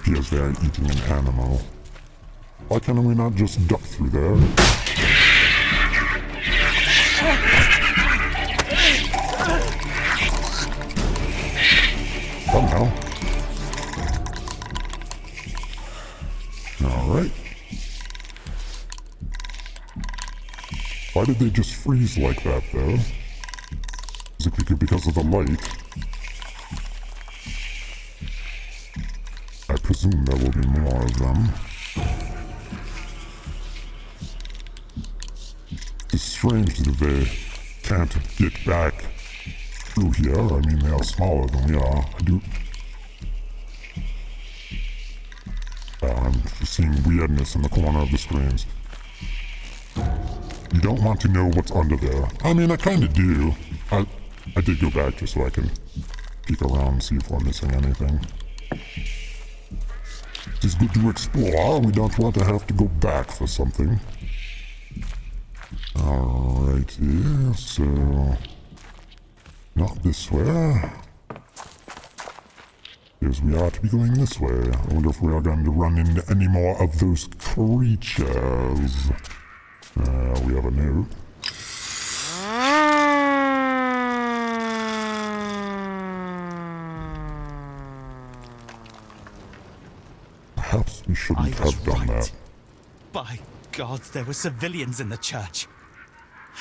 Appears they are eating an animal. Why can we not just duck through there? Somehow. Alright. Why did they just freeze like that, though? Is it because of the light? I presume there will be more of them. It's strange that they can't get back through here. I mean, they are smaller than we are. I'm just seeing weirdness in the corner of the screens. You don't want to know what's under there. I mean, I kind of do. I did go back just so I can peek around and see if we're missing anything. It's good to explore. We don't want to have to go back for something. Alrighty, so... Not this way. Yes, we are to be going this way. I wonder if we are going to run into any more of those creatures. We have a note. Perhaps we shouldn't have done that. By God, there were civilians in the church.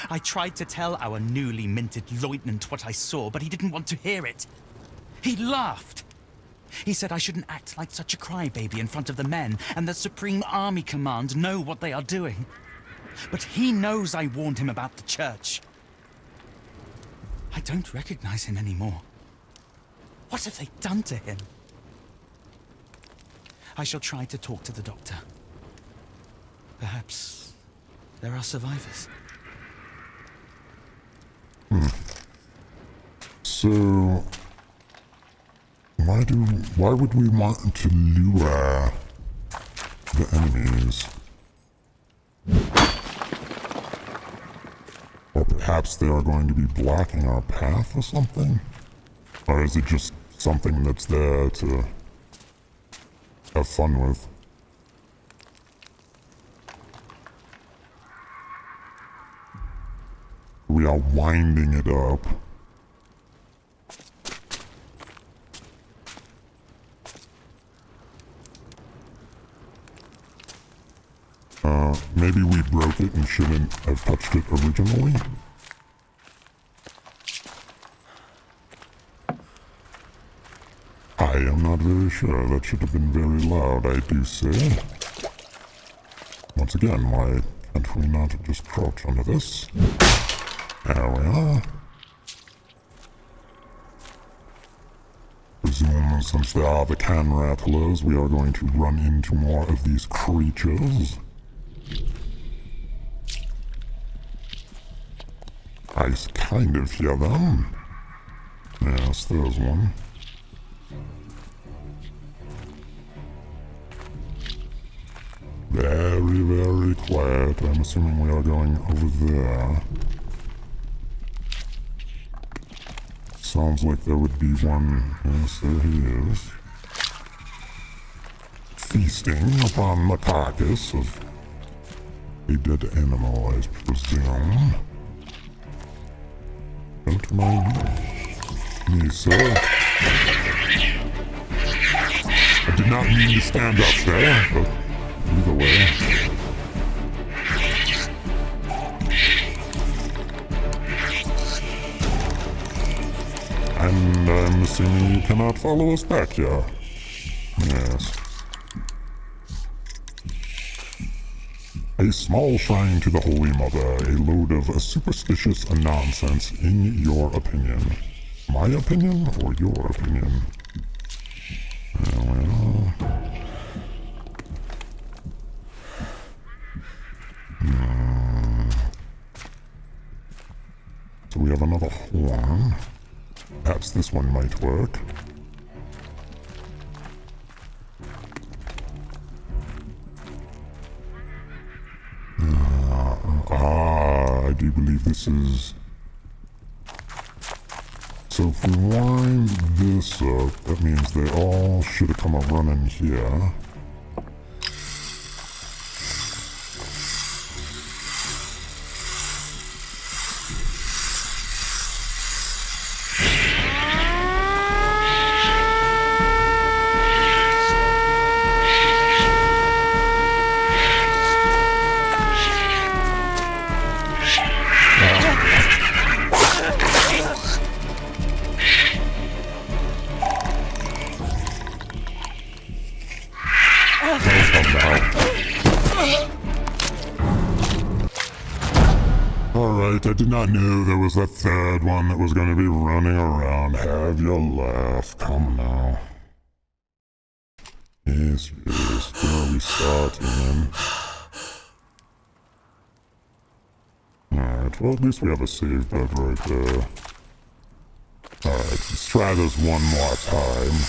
I tried to tell our newly minted lieutenant what I saw, but he didn't want to hear it. He laughed. He said I shouldn't act like such a crybaby in front of the men, and the Supreme Army Command know what they are doing. But he knows I warned him about the church. I don't recognize him anymore. What have they done to him? I shall try to talk to the doctor. Perhaps there are survivors. So, why would we want to lure the enemies? Or perhaps they are going to be blocking our path or something? Or is it just something that's there to have fun with? We are winding it up. Maybe we broke it and shouldn't have touched it originally? I am not very sure. That should have been very loud, I do say. Once again, why can't we not just crouch under this? There we are. Presume since there are the can rattlers, we are going to run into more of these creatures. I kind of hear them. Yes, there's one. Very, very quiet. I'm assuming we are going over there. Sounds like there would be one. Yes, there he is. Feasting upon the carcass of a dead animal, I presume. Don't mind me. me, sir. I did not mean to stand up there, but either way. And I'm assuming you cannot follow us back here. Yes. A small shrine to the Holy Mother, a load of superstitious nonsense in your opinion. My opinion or your opinion? Well... So we have another horn. Perhaps this one might work. I do believe this is... So if we wind this up, that means they all should have come a running here. Alright, I did not know there was a third one that was going to be running around. Have your laugh. Come now. Yes, yes. Where are we starting? Alright, well at least we have a save bed right there. Alright, let's try this one more time.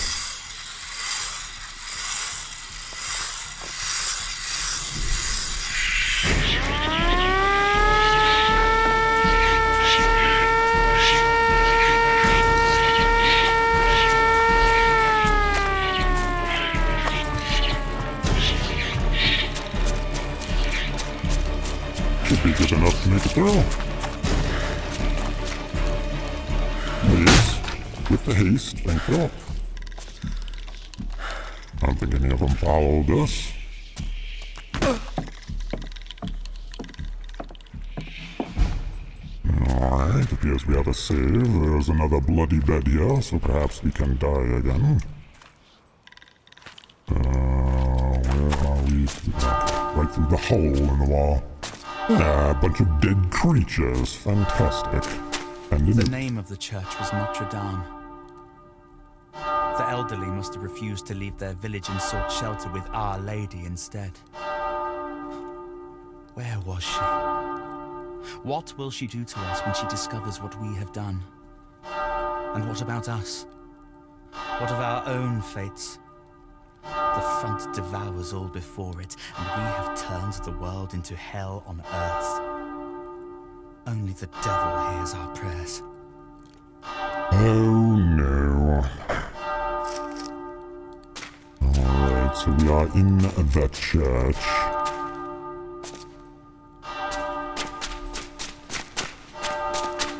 Should be good enough to make it through. Yes, with the haste, thank you. I don't think any of them followed us. Alright, appears we have a save. There's another bloody bed here, so perhaps we can die again. Where are we? Right through the hole in the wall. Yeah, a bunch of dead creatures. Fantastic. And the name of the church was Notre Dame. The elderly must have refused to leave their village and sought shelter with Our Lady instead. Where was she? What will she do to us when she discovers what we have done? And what about us? What of our own fates? The front devours all before it, and we have turned the world into hell on earth. Only the devil hears our prayers. Oh no. Alright, so we are in the church.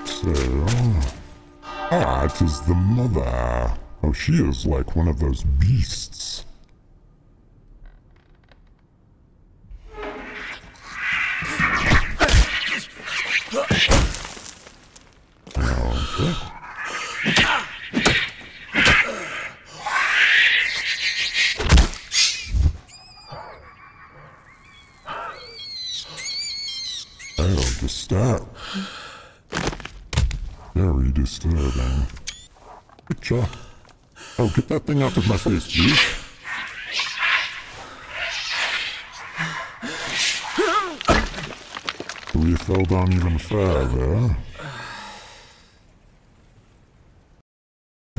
So... it is the mother. Oh, she is like one of those beasts. Okay. Oh, disturbing. Very disturbing. Picture. Oh, get that thing out of my face, please. We fell down even further.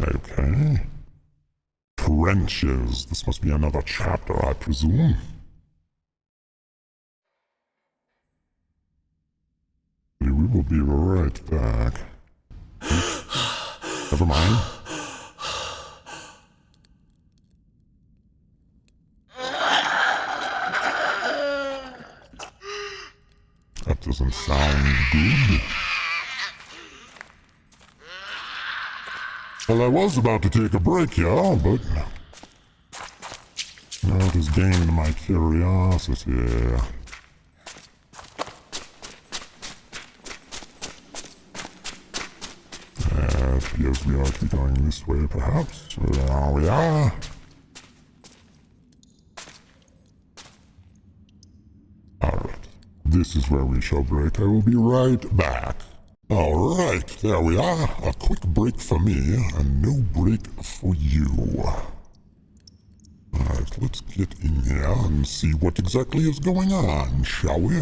Okay. Trenches. This must be another chapter, I presume. We will be right back. Never mind. That doesn't sound good. Well, I was about to take a break here, but now it has gained my curiosity. Yes, we ought to be going this way, perhaps. There we are. Alright, this is where we shall break. I will be right back. Alright, there we are. A quick break for me, and no break for you. Alright, let's get in here and see what exactly is going on, shall we?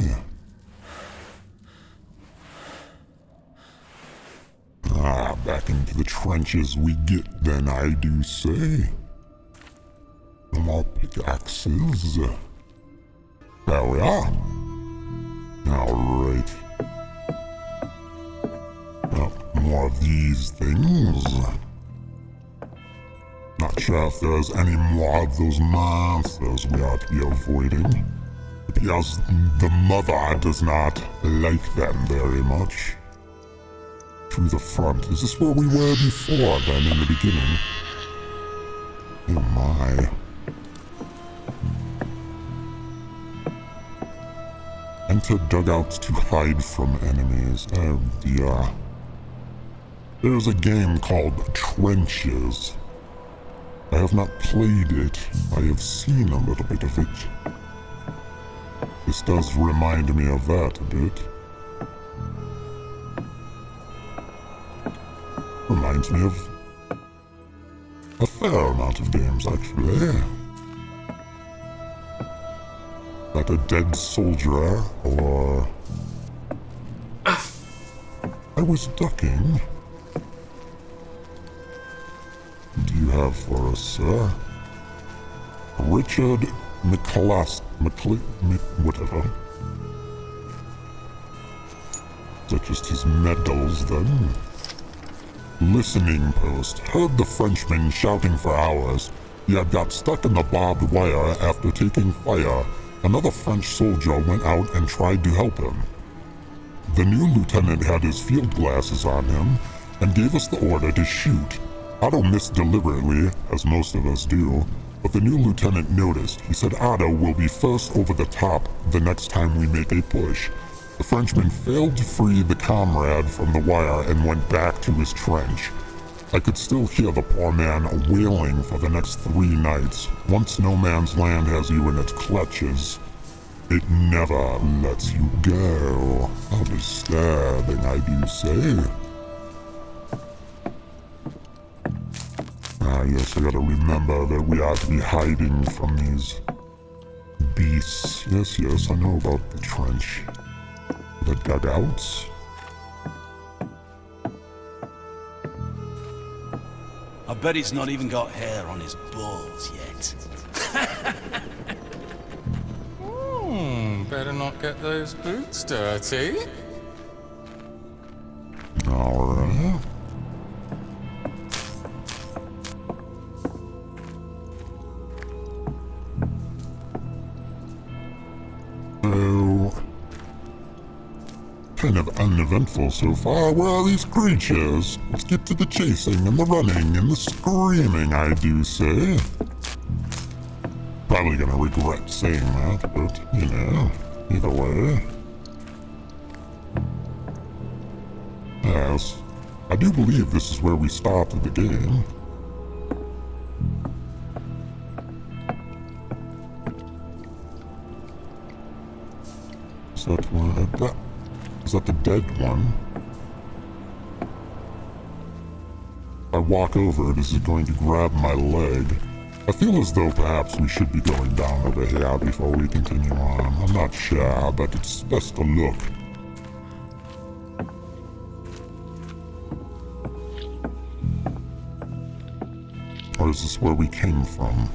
Back into the trenches we get then, I do say. No more pickaxes. There we are. Alright. Well, more of these things. Not sure if there's any more of those monsters we ought to be avoiding. Because the mother does not like them very much. Through the front. Is this where we were before then in the beginning? Oh my. Enter dugouts to hide from enemies. Oh dear. There's a game called Trenches. I have not played it. I have seen a little bit of it. This does remind me of that a bit. Reminds me of a fair amount of games, actually. Like a dead soldier, or... I was ducking. What do you have for us, sir? Richard whatever. Is that just his medals, then? Listening post. Heard the Frenchman shouting for hours. He had got stuck in the barbed wire after taking fire. Another French soldier went out and tried to help him. The new lieutenant had his field glasses on him and gave us the order to shoot. Otto missed deliberately, as most of us do, but the new lieutenant noticed. He said Otto will be first over the top the next time we make a push. The Frenchman failed to free the comrade from the wire and went back to his trench. I could still hear the poor man wailing for the next 3 nights. Once no man's land has you in its clutches, it never lets you go. How disturbing, I do say. Yes, I gotta remember that we ought to be hiding from these beasts. Yes, I know about the trench. The dugouts. I bet he's not even got hair on his balls yet. Better not get those boots dirty. Alright. Oh. Kind of uneventful so far. Where are these creatures? Let's get to the chasing and the running and the screaming, I do say. Probably gonna regret saying that, but, you know, either way. Yes, I do believe this is where we started the game. Is that one? Is that the dead one? If I walk over it, is it going to grab my leg? I feel as though perhaps we should be going down over here before we continue on. I'm not sure, but it's best to look. Or is this where we came from?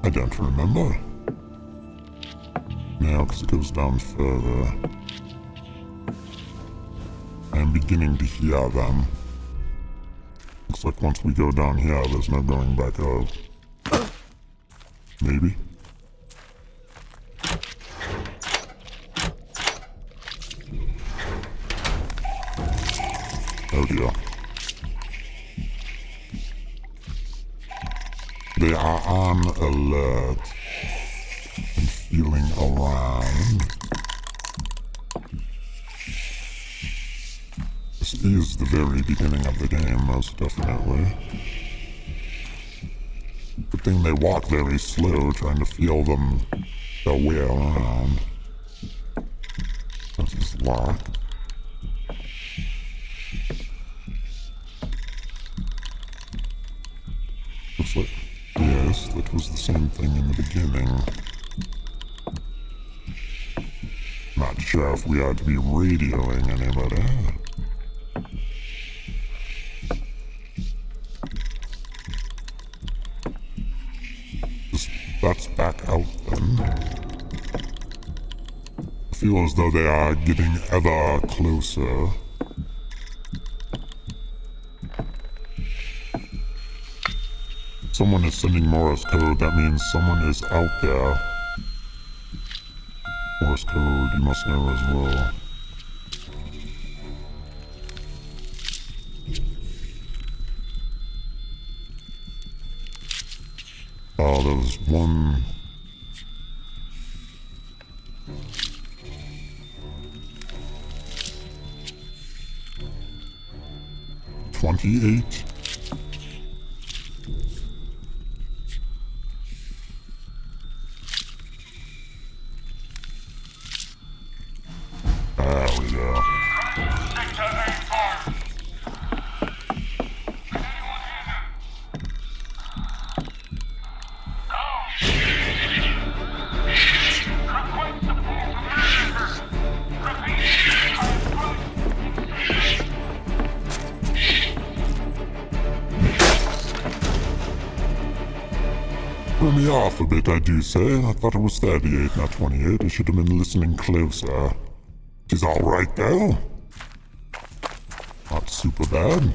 I don't remember. No, because it goes down further. I am beginning to hear them. Looks like once we go down here, there's no going back up. Maybe? Oh dear. They are on alert and feeling around. This is the very beginning of the game, most definitely. Good thing they walk very slow, trying to feel them their way around. This is locked. Looks like, yes, that was the same thing in the beginning. Not sure if we ought to be radioing anybody. That's back out then. I feel as though they are getting ever closer. Someone is sending Morse code, that means someone is out there. Morse code, you must know as well. There was one... 28? There we go. Threw me off a bit, I do say. I thought it was 38, not 28. I should have been listening closer. She's alright though. Not super bad.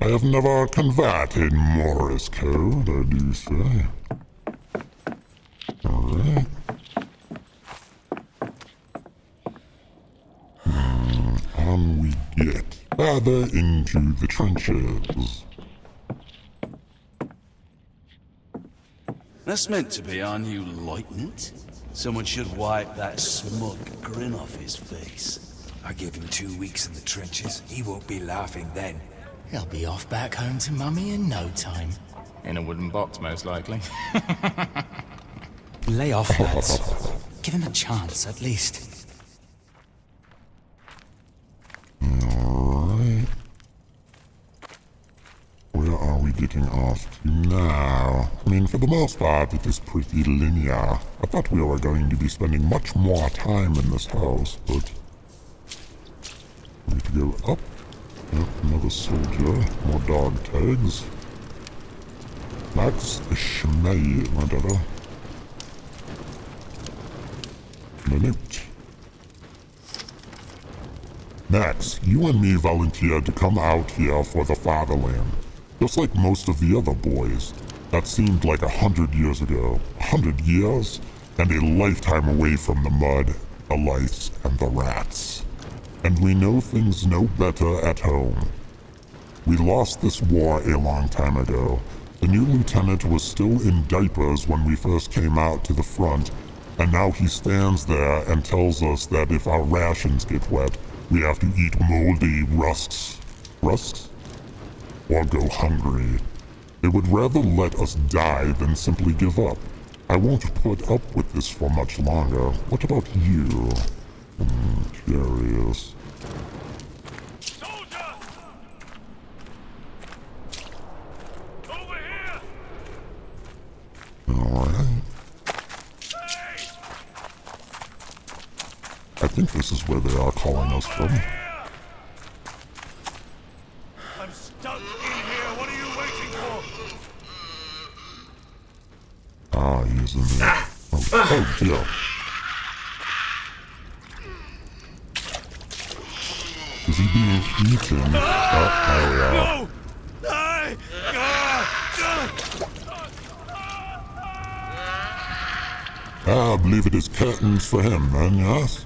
I have never converted Morse code, I do say. Alright. On we get further into the trenches. That's meant to be our new lieutenant. Someone should wipe that smug grin off his face. I give him 2 weeks in the trenches. He won't be laughing then. He'll be off back home to Mummy in no time. In a wooden box, most likely. Lay off, lads. Give him a chance, at least. Alright. Where are we getting off to now? I mean, for the most part, it is pretty linear. I thought we were going to be spending much more time in this house, but... we need to go up. Yep, another soldier. More dog tags. Max Schmei, whatever. Minute. Max, you and me volunteered to come out here for the fatherland. Just like most of the other boys. That seemed like 100 years ago. 100 years? And a lifetime away from the mud, the lice, and the rats. And we know things no better at home. We lost this war a long time ago. The new lieutenant was still in diapers when we first came out to the front, and now he stands there and tells us that if our rations get wet, we have to eat moldy rusks. Rusks? Or go hungry. They would rather let us die than simply give up. I won't put up with this for much longer. What about you? Curious. Soldier! Over here! Alright. I think this is where they are calling us from. I'm stuck in here. What are you waiting for? Ah, he is in there. Oh dear. Is he being eaten? Oh, there we are. No! I believe it is curtains for him, then, yes?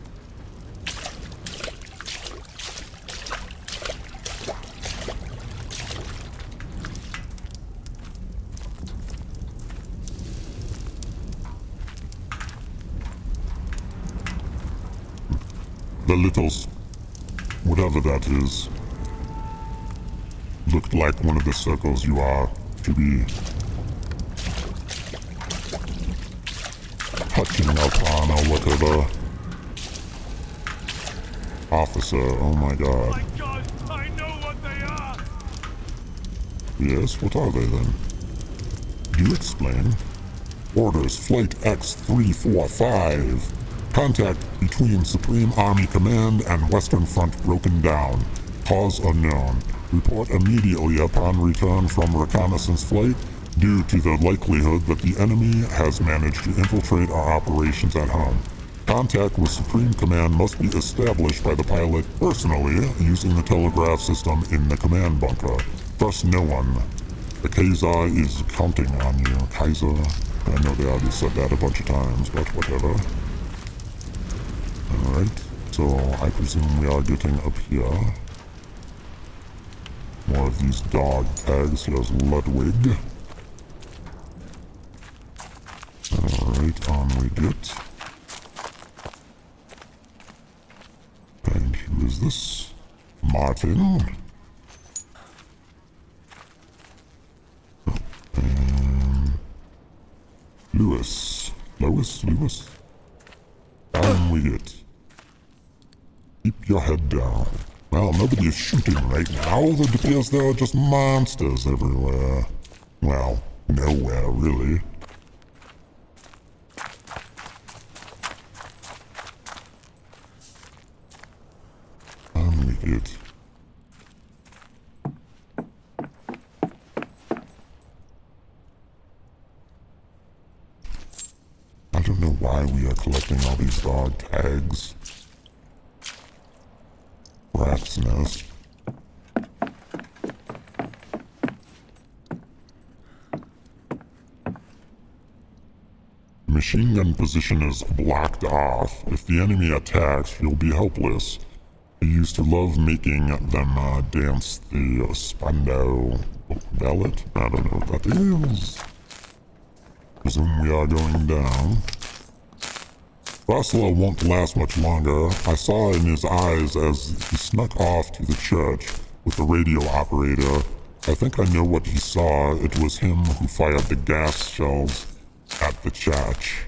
little... whatever that is. Looked like one of the circles you are to be touching upon or whatever. Officer, oh my god. My God, I know what they are! Yes, what are they then? Do explain. Orders Flight X-345. Contact between Supreme Army Command and Western Front broken down. Cause unknown. Report immediately upon return from reconnaissance flight due to the likelihood that the enemy has managed to infiltrate our operations at home. Contact with Supreme Command must be established by the pilot personally using the telegraph system in the command bunker. Trust no one. The Kaiser is counting on you. Kaiser. I know they already said that a bunch of times, but whatever. Alright, so I presume we are getting up here. More of these dog tags. Here's Ludwig. Alright, on we get. And who is this? Martin. And Lewis. Lewis. Down we get. Keep your head down. Well, nobody is shooting right now. It appears there are just monsters everywhere. Well, nowhere really. Down we get. I don't know why we are collecting all these dog tags. Rat's nest. Machine gun position is blocked off. If the enemy attacks, you'll be helpless. I used to love making them dance the Spandau ballet. I don't know what that is. Presume we are going down. Rosla won't last much longer. I saw in his eyes as he snuck off to the church with the radio operator. I think I know what he saw. It was him who fired the gas shells at the church.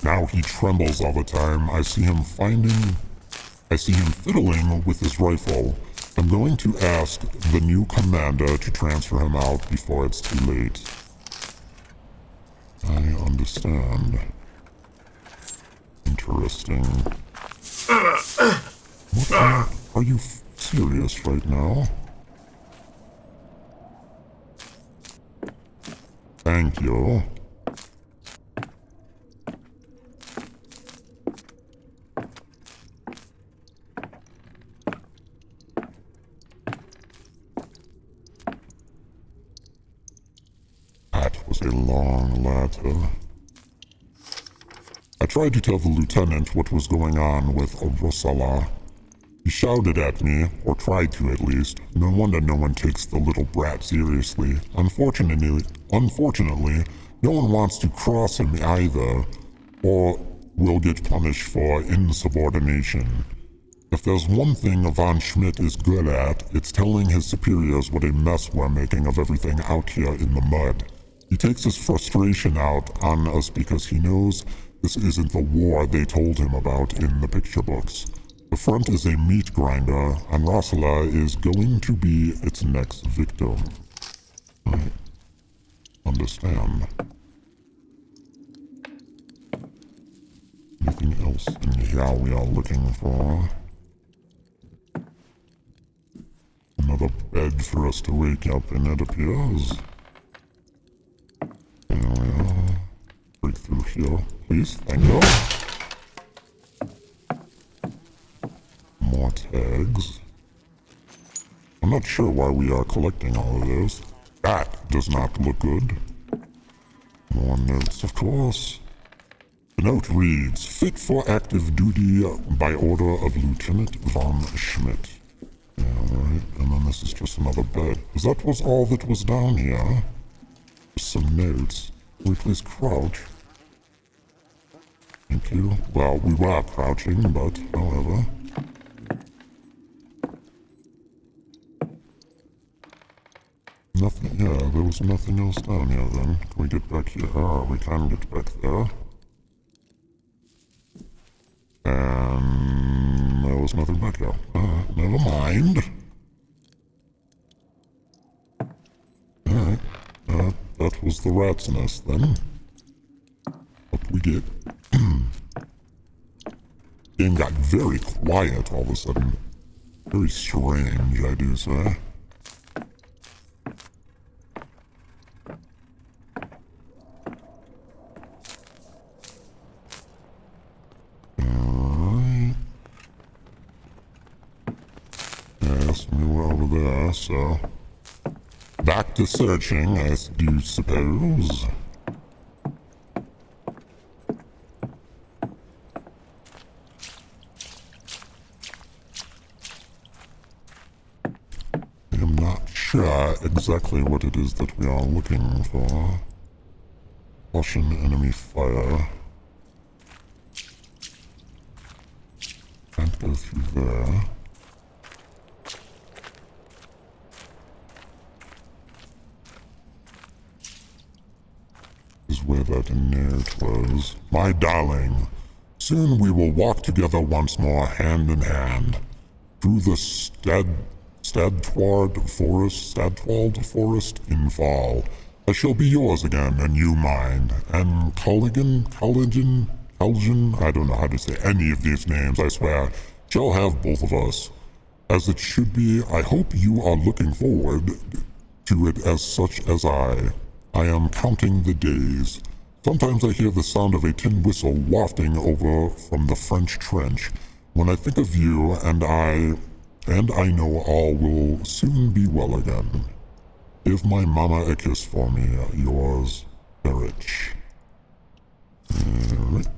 Now he trembles all the time. I see him fiddling with his rifle. I'm going to ask the new commander to transfer him out before it's too late. I understand. Interesting. What are you serious right now? Thank you. That was a long letter. I tried to tell the lieutenant what was going on with Rosala. He shouted at me, or tried to at least. No wonder no one takes the little brat seriously. Unfortunately, no one wants to cross him either, or will get punished for insubordination. If there's one thing Von Schmidt is good at, it's telling his superiors what a mess we're making of everything out here in the mud. He takes his frustration out on us because he knows this isn't the war they told him about in the picture books. The front is a meat grinder, and Rosala is going to be its next victim. I understand. Anything else in here we are looking for? Another bed for us to wake up in, it appears. There we are. Break through here, please. Thank you. More tags. I'm not sure why we are collecting all of this. That does not look good. More notes, of course. The note reads, fit for active duty by order of Lieutenant Von Schmidt. Yeah, alright, and then this is just another bed. That was all that was down here. Just some notes. Will you please crouch? Thank you. Well, we were crouching, but however. Nothing, yeah, there was nothing else down here then. Can we get back here? Oh, we can get back there. And there was nothing back here. Never mind. Alright, that was the rat's nest then. Up we get. Game got very quiet all of a sudden. Very strange, I do say. Alright. Yes, we were over there, so... Back to searching, I do suppose. I'm not sure exactly what it is that we are looking for. Russian enemy fire. Can't go through there. Is where that note was. My darling, soon we will walk together once more hand in hand through the Stadtwald forest in fall. I shall be yours again, and you mine. And Culligan, I don't know how to say any of these names, I swear, shall have both of us. As it should be, I hope you are looking forward to it as such as I. I am counting the days. Sometimes I hear the sound of a tin whistle wafting over from the French trench. When I think of you, and I know all will soon be well again. Give my mama a kiss for me, yours, Erich. Alright.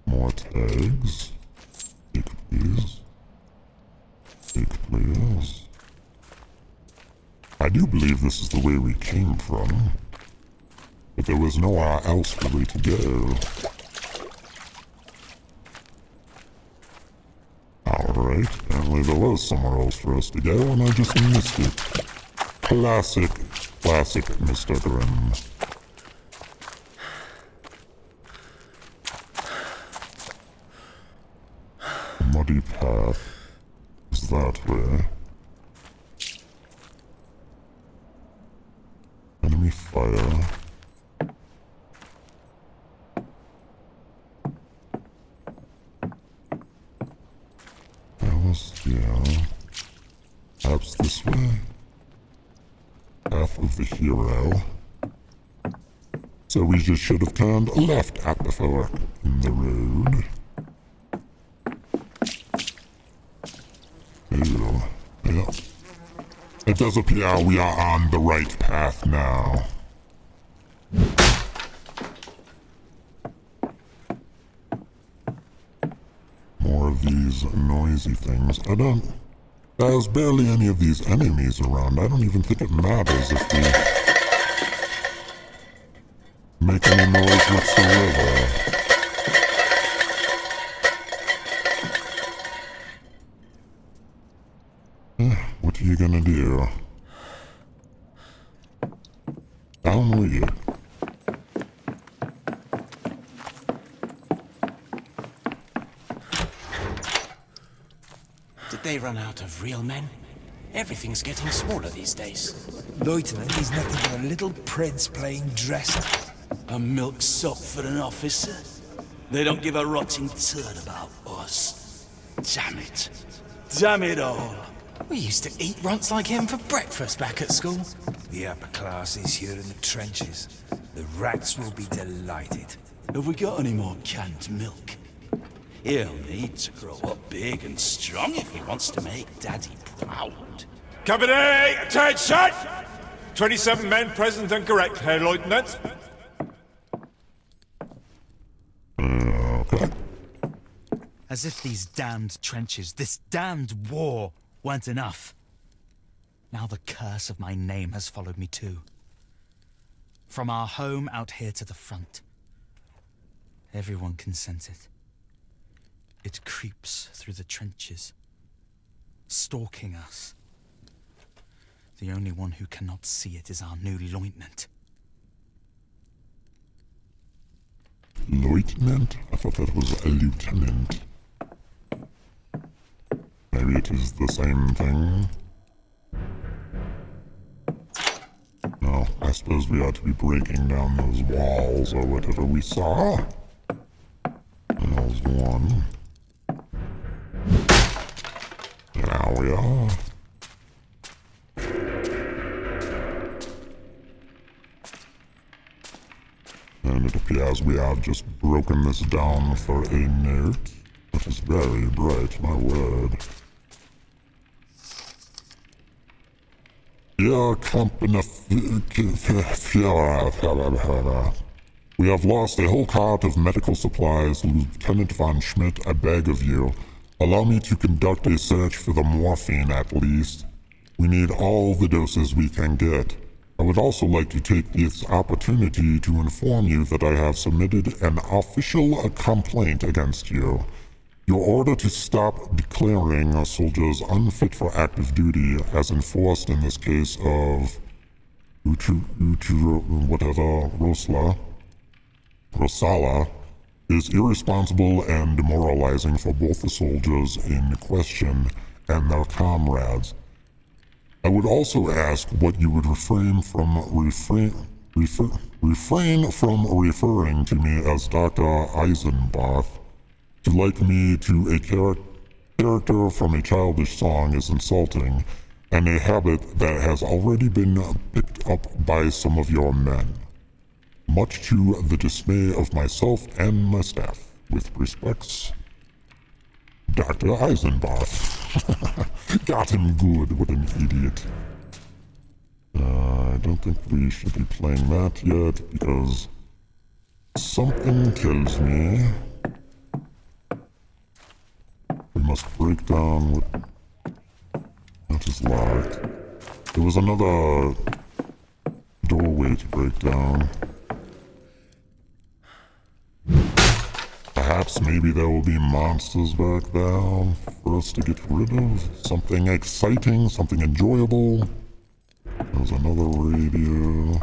More tags. Take please. Take please. I do believe this is the way we came from, but there was nowhere else really to go. Alright, apparently there was somewhere else for us to go, and I just missed it. Classic Mr. Grimm. The muddy path is that way. Enemy fire. Yeah. Perhaps this way. Path of the hero. So we just should have turned left at the fork in the road. Ew. Yeah. It does appear we are on the right path now. More of these noisy things. There's barely any of these enemies around. I don't even think it matters if we make any noise whatsoever. What are you gonna do? Down with you. Did they run out of real men? Everything's getting smaller these days. Lieutenant, he's nothing but a little prince playing dress up. A milksop for an officer? They don't give a rotting turd about us. Damn it. Damn it all. We used to eat runts like him for breakfast back at school. The upper classes here in the trenches. The rats will be delighted. Have we got any more canned milk? He'll need to grow up big and strong if he wants to make Daddy proud. Company, attention! 27 men present and correct, Herr Lieutenant. Okay. As if these damned trenches, this damned war, weren't enough. Now the curse of my name has followed me too. From our home out here to the front. Everyone can sense it. It creeps through the trenches, stalking us, The only one who cannot see it is our new lieutenant. Lieutenant? I thought that was a lieutenant. Maybe it is the same thing? No, I suppose we ought to be breaking down those walls or whatever we saw. There's one. Now we are. And it appears we have just broken this down for a note, which is very bright, my word. Dear company, we have lost a whole cart of medical supplies. Lieutenant von Schmidt, I beg of you, allow me to conduct a search for the morphine at least. We need all the doses we can get. I would also like to take this opportunity to inform you that I have submitted an official complaint against you. Your order to stop declaring soldiers unfit for active duty, as enforced in this case of Rosala, is irresponsible and demoralizing for both the soldiers in question and their comrades. I would also ask what you would refrain from referring to me as Dr. Eisenbarth. To like me to a character from a childish song is insulting, and a habit that has already been picked up by some of your men. Much to the dismay of myself and my staff. With respects, Dr. Eisenbarth. Got him good, what an idiot. I don't think we should be playing that yet, because something tells me we must break down what... That is locked. There was another doorway to break down. Perhaps maybe there will be monsters back there for us to get rid of. Something exciting, something enjoyable. There's another radio.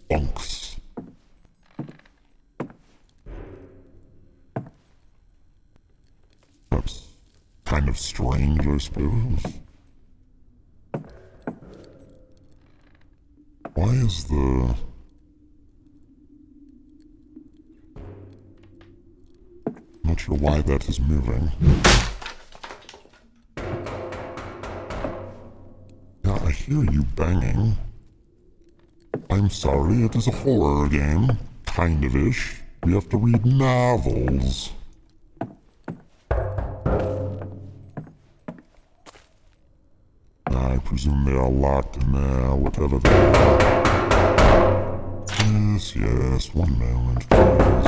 Bunks. That's kind of strange, I suppose. Why is the... Not sure why that is moving. Yeah, I hear you banging. I'm sorry, it is a horror game. Kind of-ish. We have to read novels. I presume they are locked in there, whatever they are. Yes, one moment, please.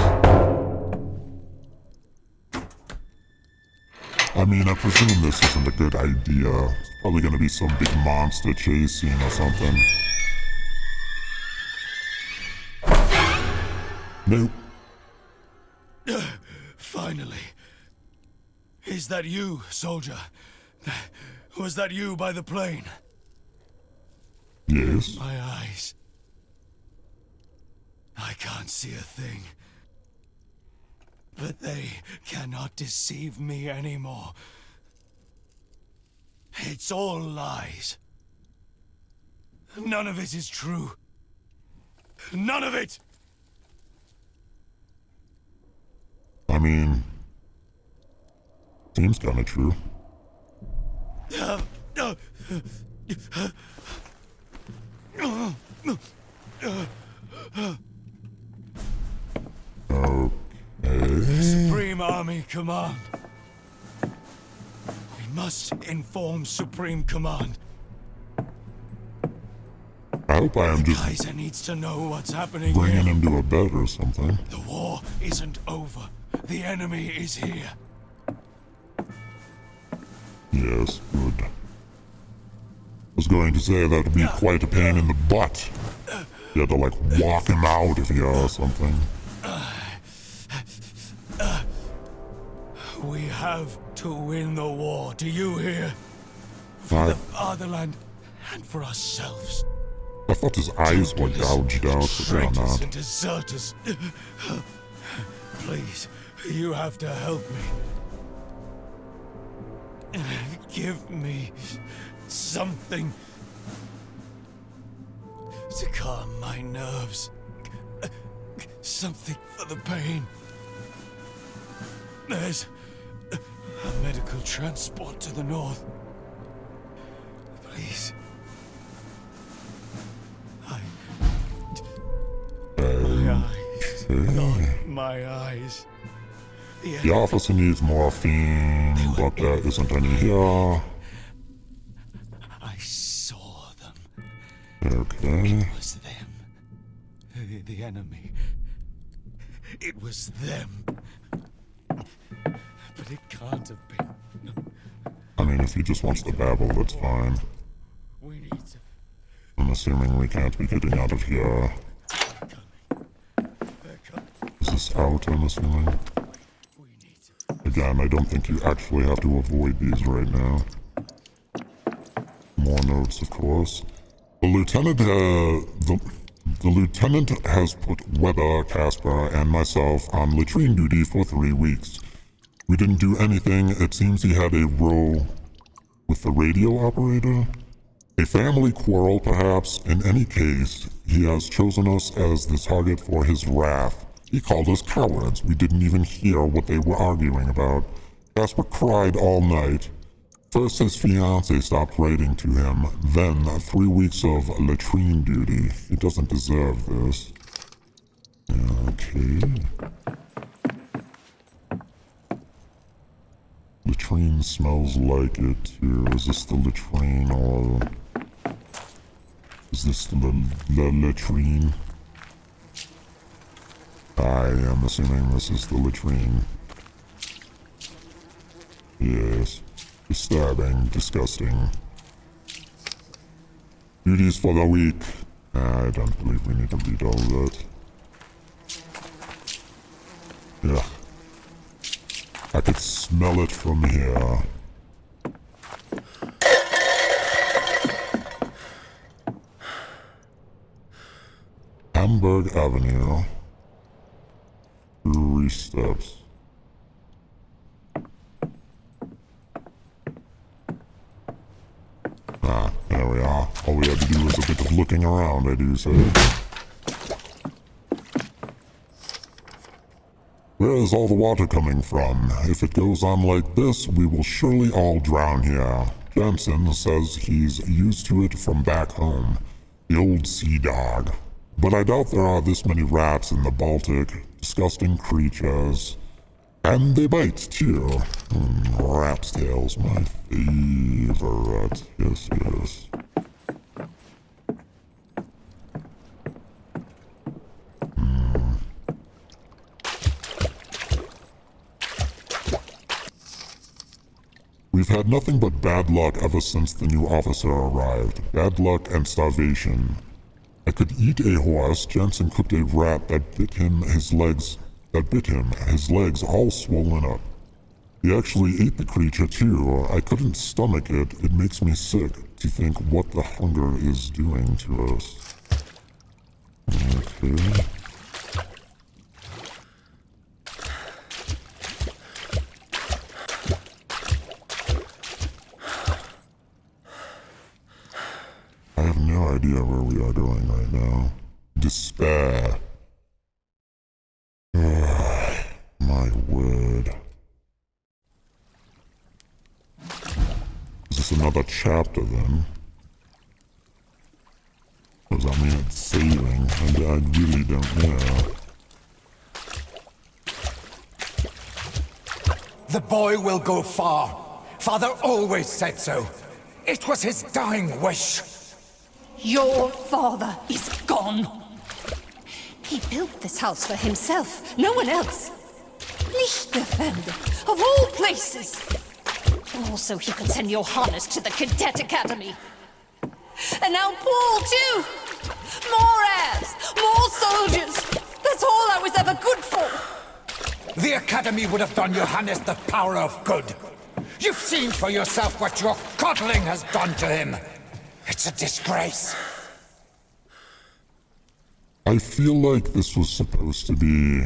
I mean, I presume this isn't a good idea. It's probably gonna be some big monster chase scene or something. Nope. Finally. Is that you, soldier? Was that you by the plane? Yes. My eyes. I can't see a thing. But they cannot deceive me anymore. It's all lies. None of it is true. None of it! I mean... Seems kinda true. Okay. Supreme Army Command. We must inform Supreme Command. I hope I am just Kaiser needs to know what's happening bringing here. him to a bed or something. The war isn't over. The enemy is here. Yes, good. I was going to say that would be quite a pain in the butt. You had to, like, walk him out if you or something. We have to win the war. Do you hear? For the fatherland and for ourselves. I thought his eyes were gouged out, but they're Traitors not. and deserters. Please, you have to help me. Give me something to calm my nerves. Something for the pain. There's a medical transport to the north. Please. My eyes. Not my eyes. The officer needs morphine, but there isn't any here. I saw them. Okay. It was them. The enemy. It was them. But it can't have been. I mean, if he just wants to babble, that's fine. We need to. I'm assuming we can't be getting out of here. Is this out, I'm assuming? Again, I don't think you actually have to avoid these right now. More notes, of course. The lieutenant has put Weber, Casper, and myself on latrine duty for 3 weeks. We didn't do anything. It seems he had a row with the radio operator. A family quarrel, perhaps. In any case, he has chosen us as the target for his wrath. He called us cowards. We didn't even hear what they were arguing about. Casper cried all night. First his fiancée stopped writing to him, then 3 weeks of latrine duty. He doesn't deserve this. Okay. Latrine smells like it too. Is this the latrine or... Is this the latrine? I am assuming this is the latrine. Yes. Disturbing. Disgusting. Duties for the week. I don't believe we need to read all that. Yeah. I could smell it from here. Hamburg Avenue. 3 steps. Ah, there we are. All we had to do was a bit of looking around, I do say. Where is all the water coming from? If it goes on like this, we will surely all drown here. Jensen says he's used to it from back home. The old sea dog. But I doubt there are this many rats in the Baltic. Disgusting creatures. And they bite, too. Rat tails, my favorite. Yes, yes. We've had nothing but bad luck ever since the new officer arrived. Bad luck and starvation. I could eat a horse. Jensen cooked a rat that bit him, his legs all swollen up. He actually ate the creature too. I couldn't stomach it. It makes me sick to think what the hunger is doing to us. Okay. I have no idea where we are going right now. Despair. My word. Is this another chapter then? Does that mean it's saving? I really don't know. The boy will go far. Father always said so. It was his dying wish. Your father is gone. He built this house for himself, no one else. Lichterfelde, of all places. Also, he could send Johannes to the Cadet Academy. And now Paul, too. More heirs, more soldiers. That's all I was ever good for. The Academy would have done Johannes the power of good. You've seen for yourself what your coddling has done to him. It's a disgrace. I feel like this was supposed to be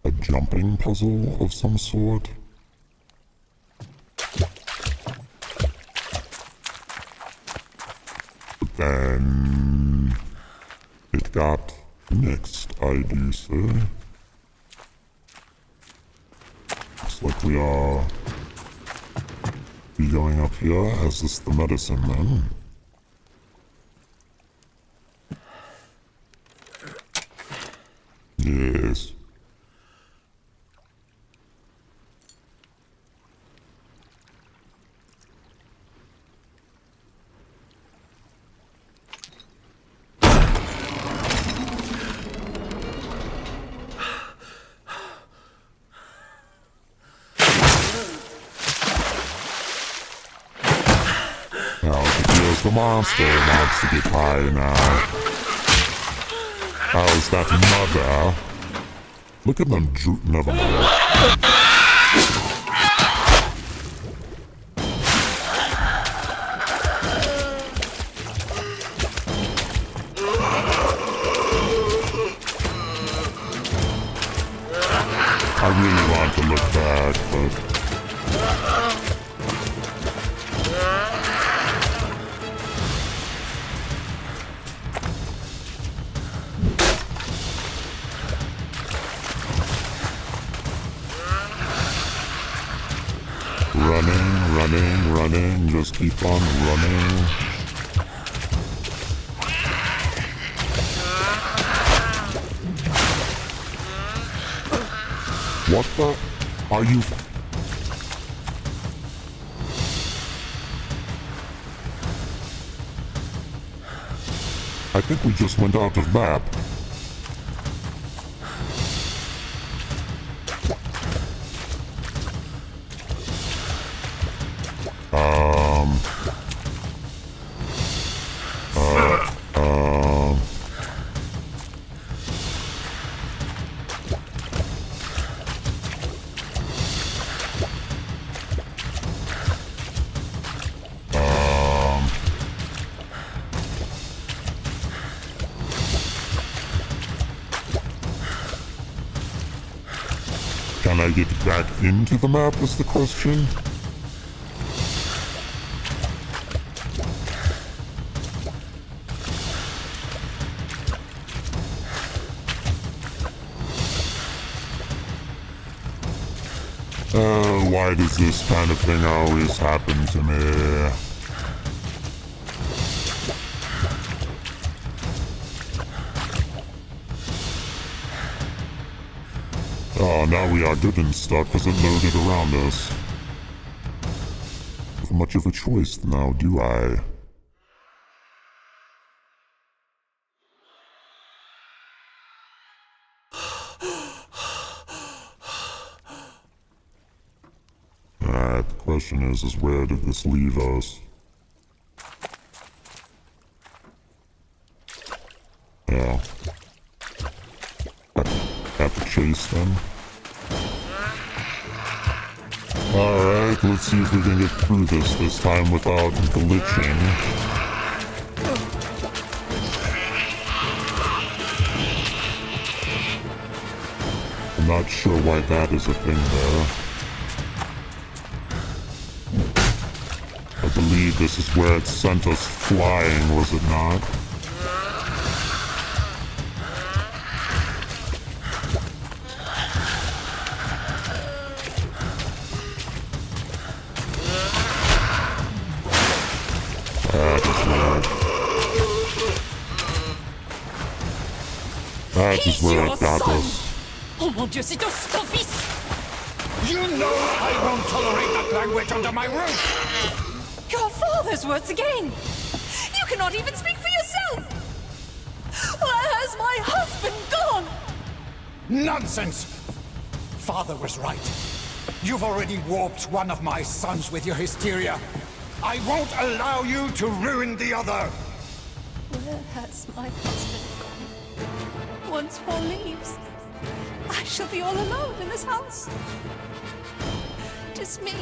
a jumping puzzle of some sort. But then it got mixed, I do say. Looks like we are be going up here. Is this the medicine then? Yes. Now it appears the monster wants to get high now. How's that mother? Look at them never mind. I really want to look back, but running, just keep on running. What the? Are you? I think we just went out of map. Can I get back into the map is the question? Why does this kind of thing always happen to me? Oh, now we are good and stuck because it loaded around us. Not much of a choice now, do I? Alright, the question is where did this leave us? Yeah. Have to chase them. Alright, let's see if we can get through this time without glitching. I'm not sure why that is a thing there. I believe this is where it sent us flying, was it not? That is where it got us. Oh mon Dieu, c'est ton fils! You know I won't tolerate that language under my roof! Your father's words again! You cannot even speak for yourself! Where has my husband gone? Nonsense! Father was right. You've already warped one of my sons with your hysteria. I won't allow you to ruin the other! Where has my husband gone? Once Paul leaves, I shall be all alone in this house. Just me.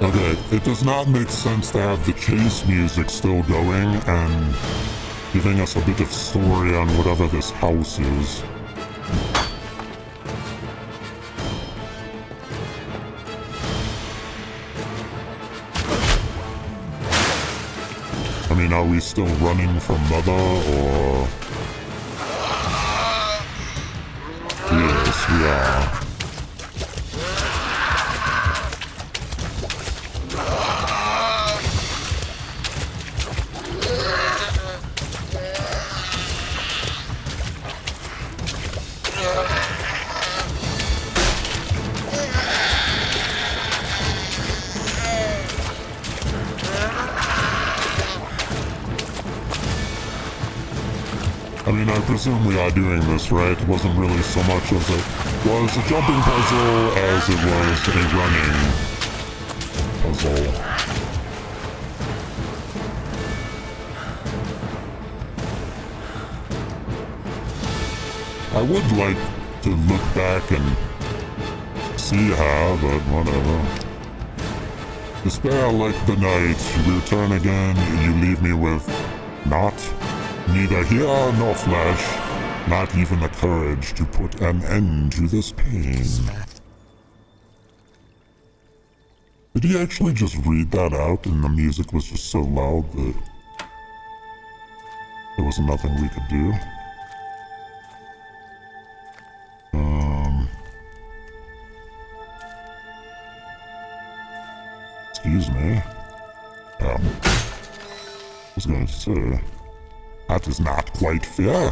Okay, it does not make sense to have the chase music still going and giving us a bit of story on whatever this house is. I mean, are we still running from Mother, or... Yes, we are. I mean, I presume we are doing this, right? It wasn't really so much as it was a jumping puzzle as it was a running puzzle. I would like to look back and see how, but whatever. Despair like the night, you return again and you leave me with not neither here nor flesh, not even the courage to put an end to this pain. Did he actually just read that out and the music was just so loud that there was nothing we could do? Excuse me. I was going to say, that is not quite fair.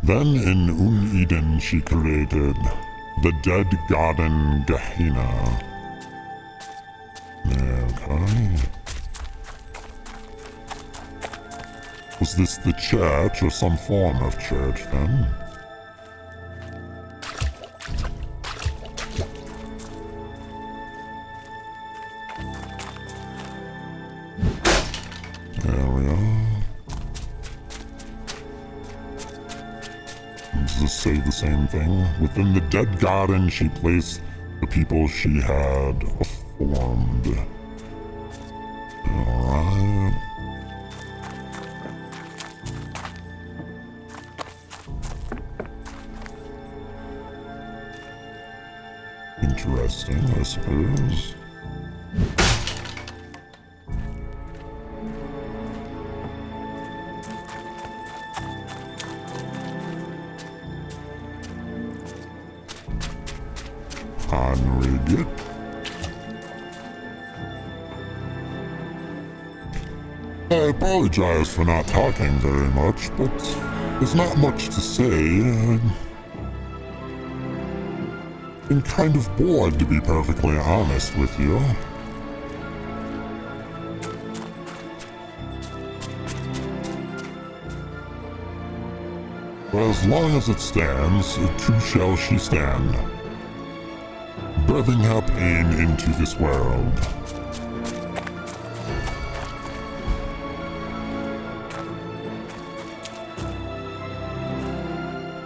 Then in Eden she created the dead garden Gehenna. Okay. Was this the church or some form of church then? There we are. Does this say the same thing? Within the dead garden she placed the people she had formed. Alright. Interesting, I suppose. Unread it. I apologize for not talking very much, but there's not much to say. I've been kind of bored, to be perfectly honest with you. For as long as it stands, too shall she stand, birthing her pain into this world.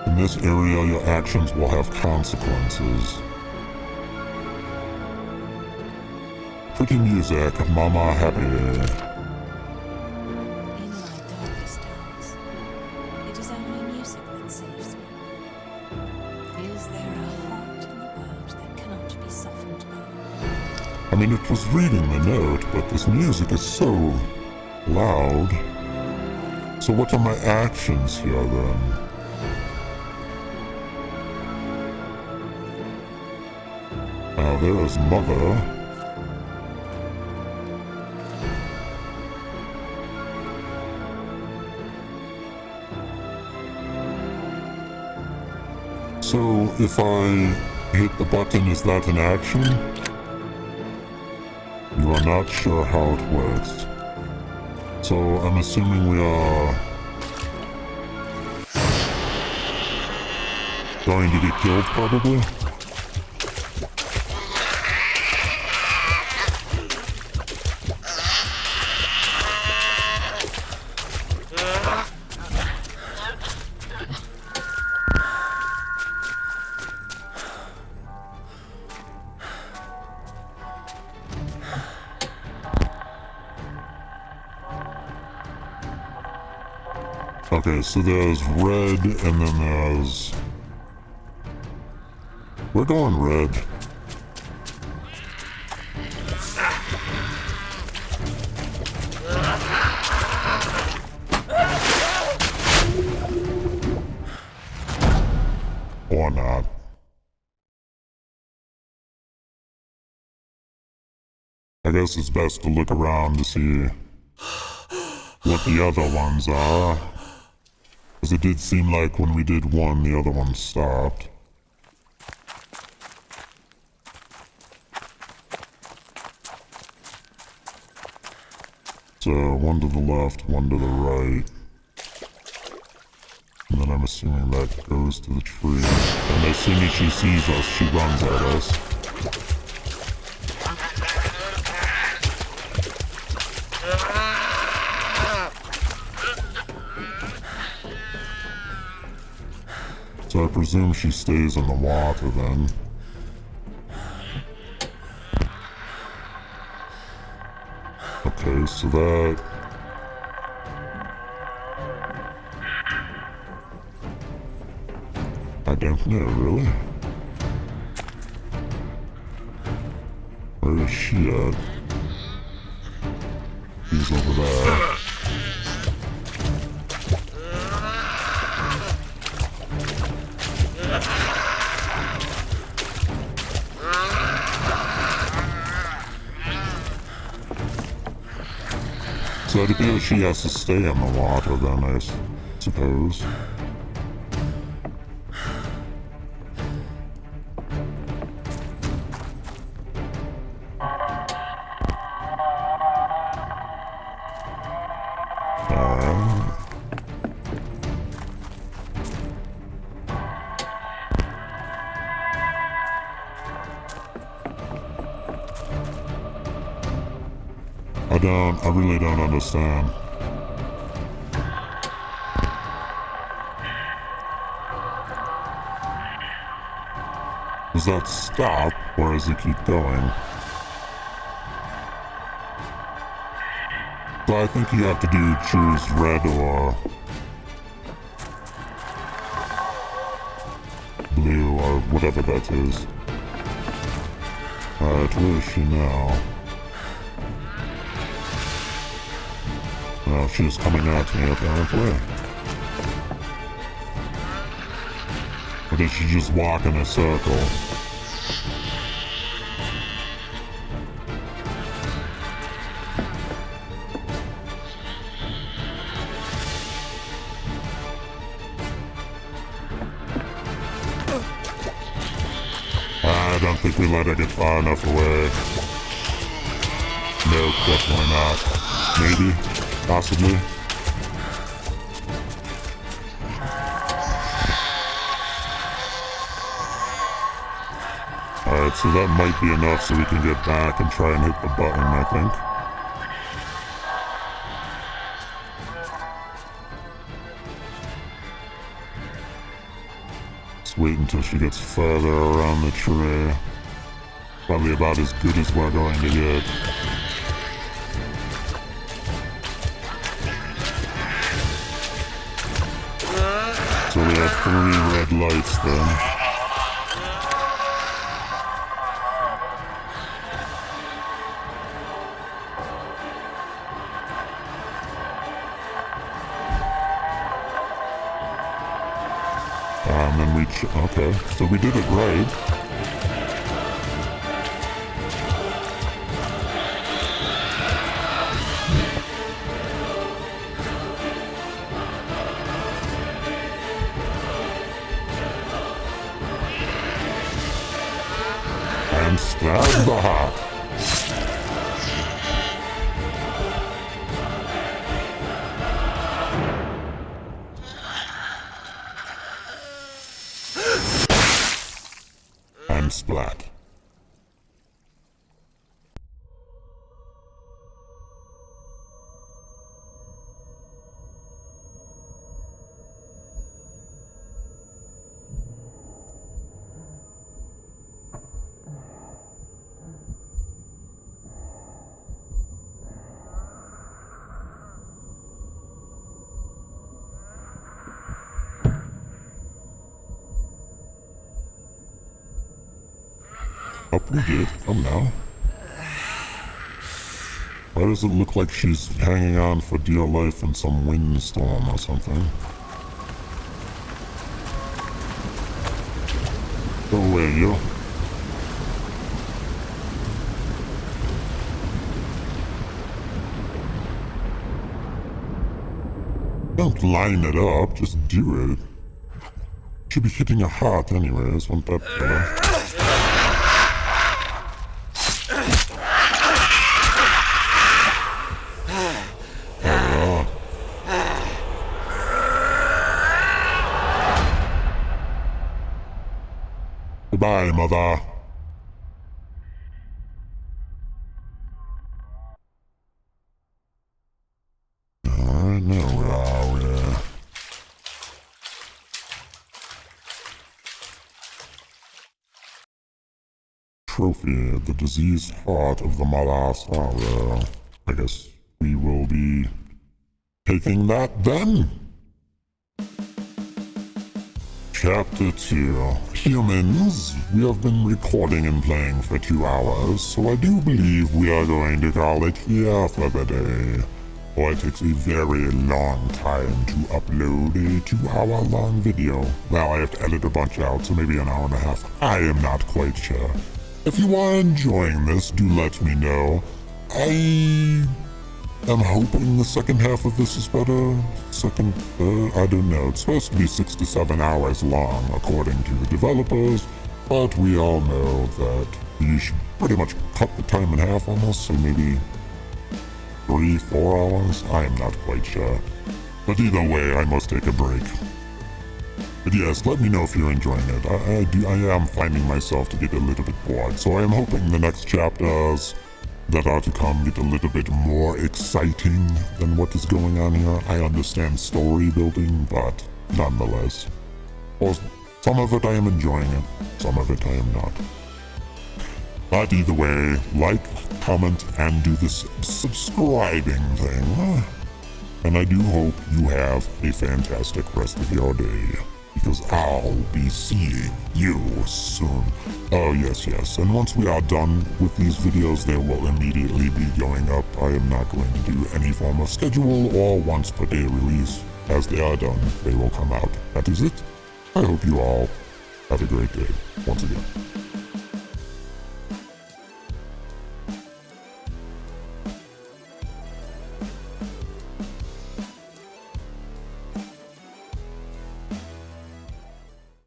In this area, your actions will have consequences. Pretty music, mama happy. In my darkest hours, it is only music that saves me. Is there a heart in the world that cannot be softened by? I mean, it was reading the note, but this music is so loud. So what are my actions here then? Now there's Mother. So if I hit the button, is that an action? You are not sure how it works. So I'm assuming we are going to get killed, probably? Okay, so there's red, and then there's... We're going red. Or not. I guess it's best to look around to see what the other ones are. Because it did seem like when we did one, the other one stopped. So, one to the left, one to the right. And then I'm assuming that goes to the tree. And as soon as she sees us, she runs at us. So I presume she stays in the water then. Okay, so that... I don't know, really? Where is she at? She's over there. So it appears she has to stay in the water then, I suppose. I really don't understand. Does that stop, or does it keep going? So I think you have to choose red or blue or whatever that is. Alright, where is she now? She's coming at me, apparently. Or did she just walk in a circle? I don't think we let her get far enough away. Nope, definitely not. Maybe. Possibly. Alright, so that might be enough so we can get back and try and hit the button, I think. Let's wait until she gets further around the tree. Probably about as good as we're going to get. So we have 3 red lights then. And then okay, so we did it right. And stab the heart. And splat. Up we did. Come now. Why does it look like she's hanging on for dear life in some windstorm or something? Go away, you. Don't line it up, just do it. Should be hitting a heart anyways, won't that killer? Goodbye, mother. Alright, now where are we? Trophy, the diseased heart of the mother sorrow. I guess we will be taking that then. Chapter 2. Humans, we have been recording and playing for 2 hours, so I do believe we are going to call it here for the day. Or it takes a very long time to upload a 2-hour-long video. Well, I have to edit a bunch out, so maybe an hour and a half. I am not quite sure. If you are enjoying this, do let me know. I am hoping the second half of this is better. Second, third, I don't know. It's supposed to be 6 to 7 hours long, according to the developers, but we all know that you should pretty much cut the time in half almost, so maybe 3-4 hours? I am not quite sure. But either way, I must take a break. But yes, let me know if you're enjoying it. I am finding myself to get a little bit bored, so I am hoping the next chapters that are to come get a little bit more exciting than what is going on here. I understand story building, but nonetheless. Well, some of it I am enjoying it, some of it I am not. But either way, like, comment, and do this subscribing thing. And I do hope you have a fantastic rest of your day, because I'll be seeing you soon. Oh yes, and once we are done with these videos, they will immediately be going up. I am not going to do any form of schedule or once per day release. As they are done, they will come out. That is it. I hope you all have a great day, once again.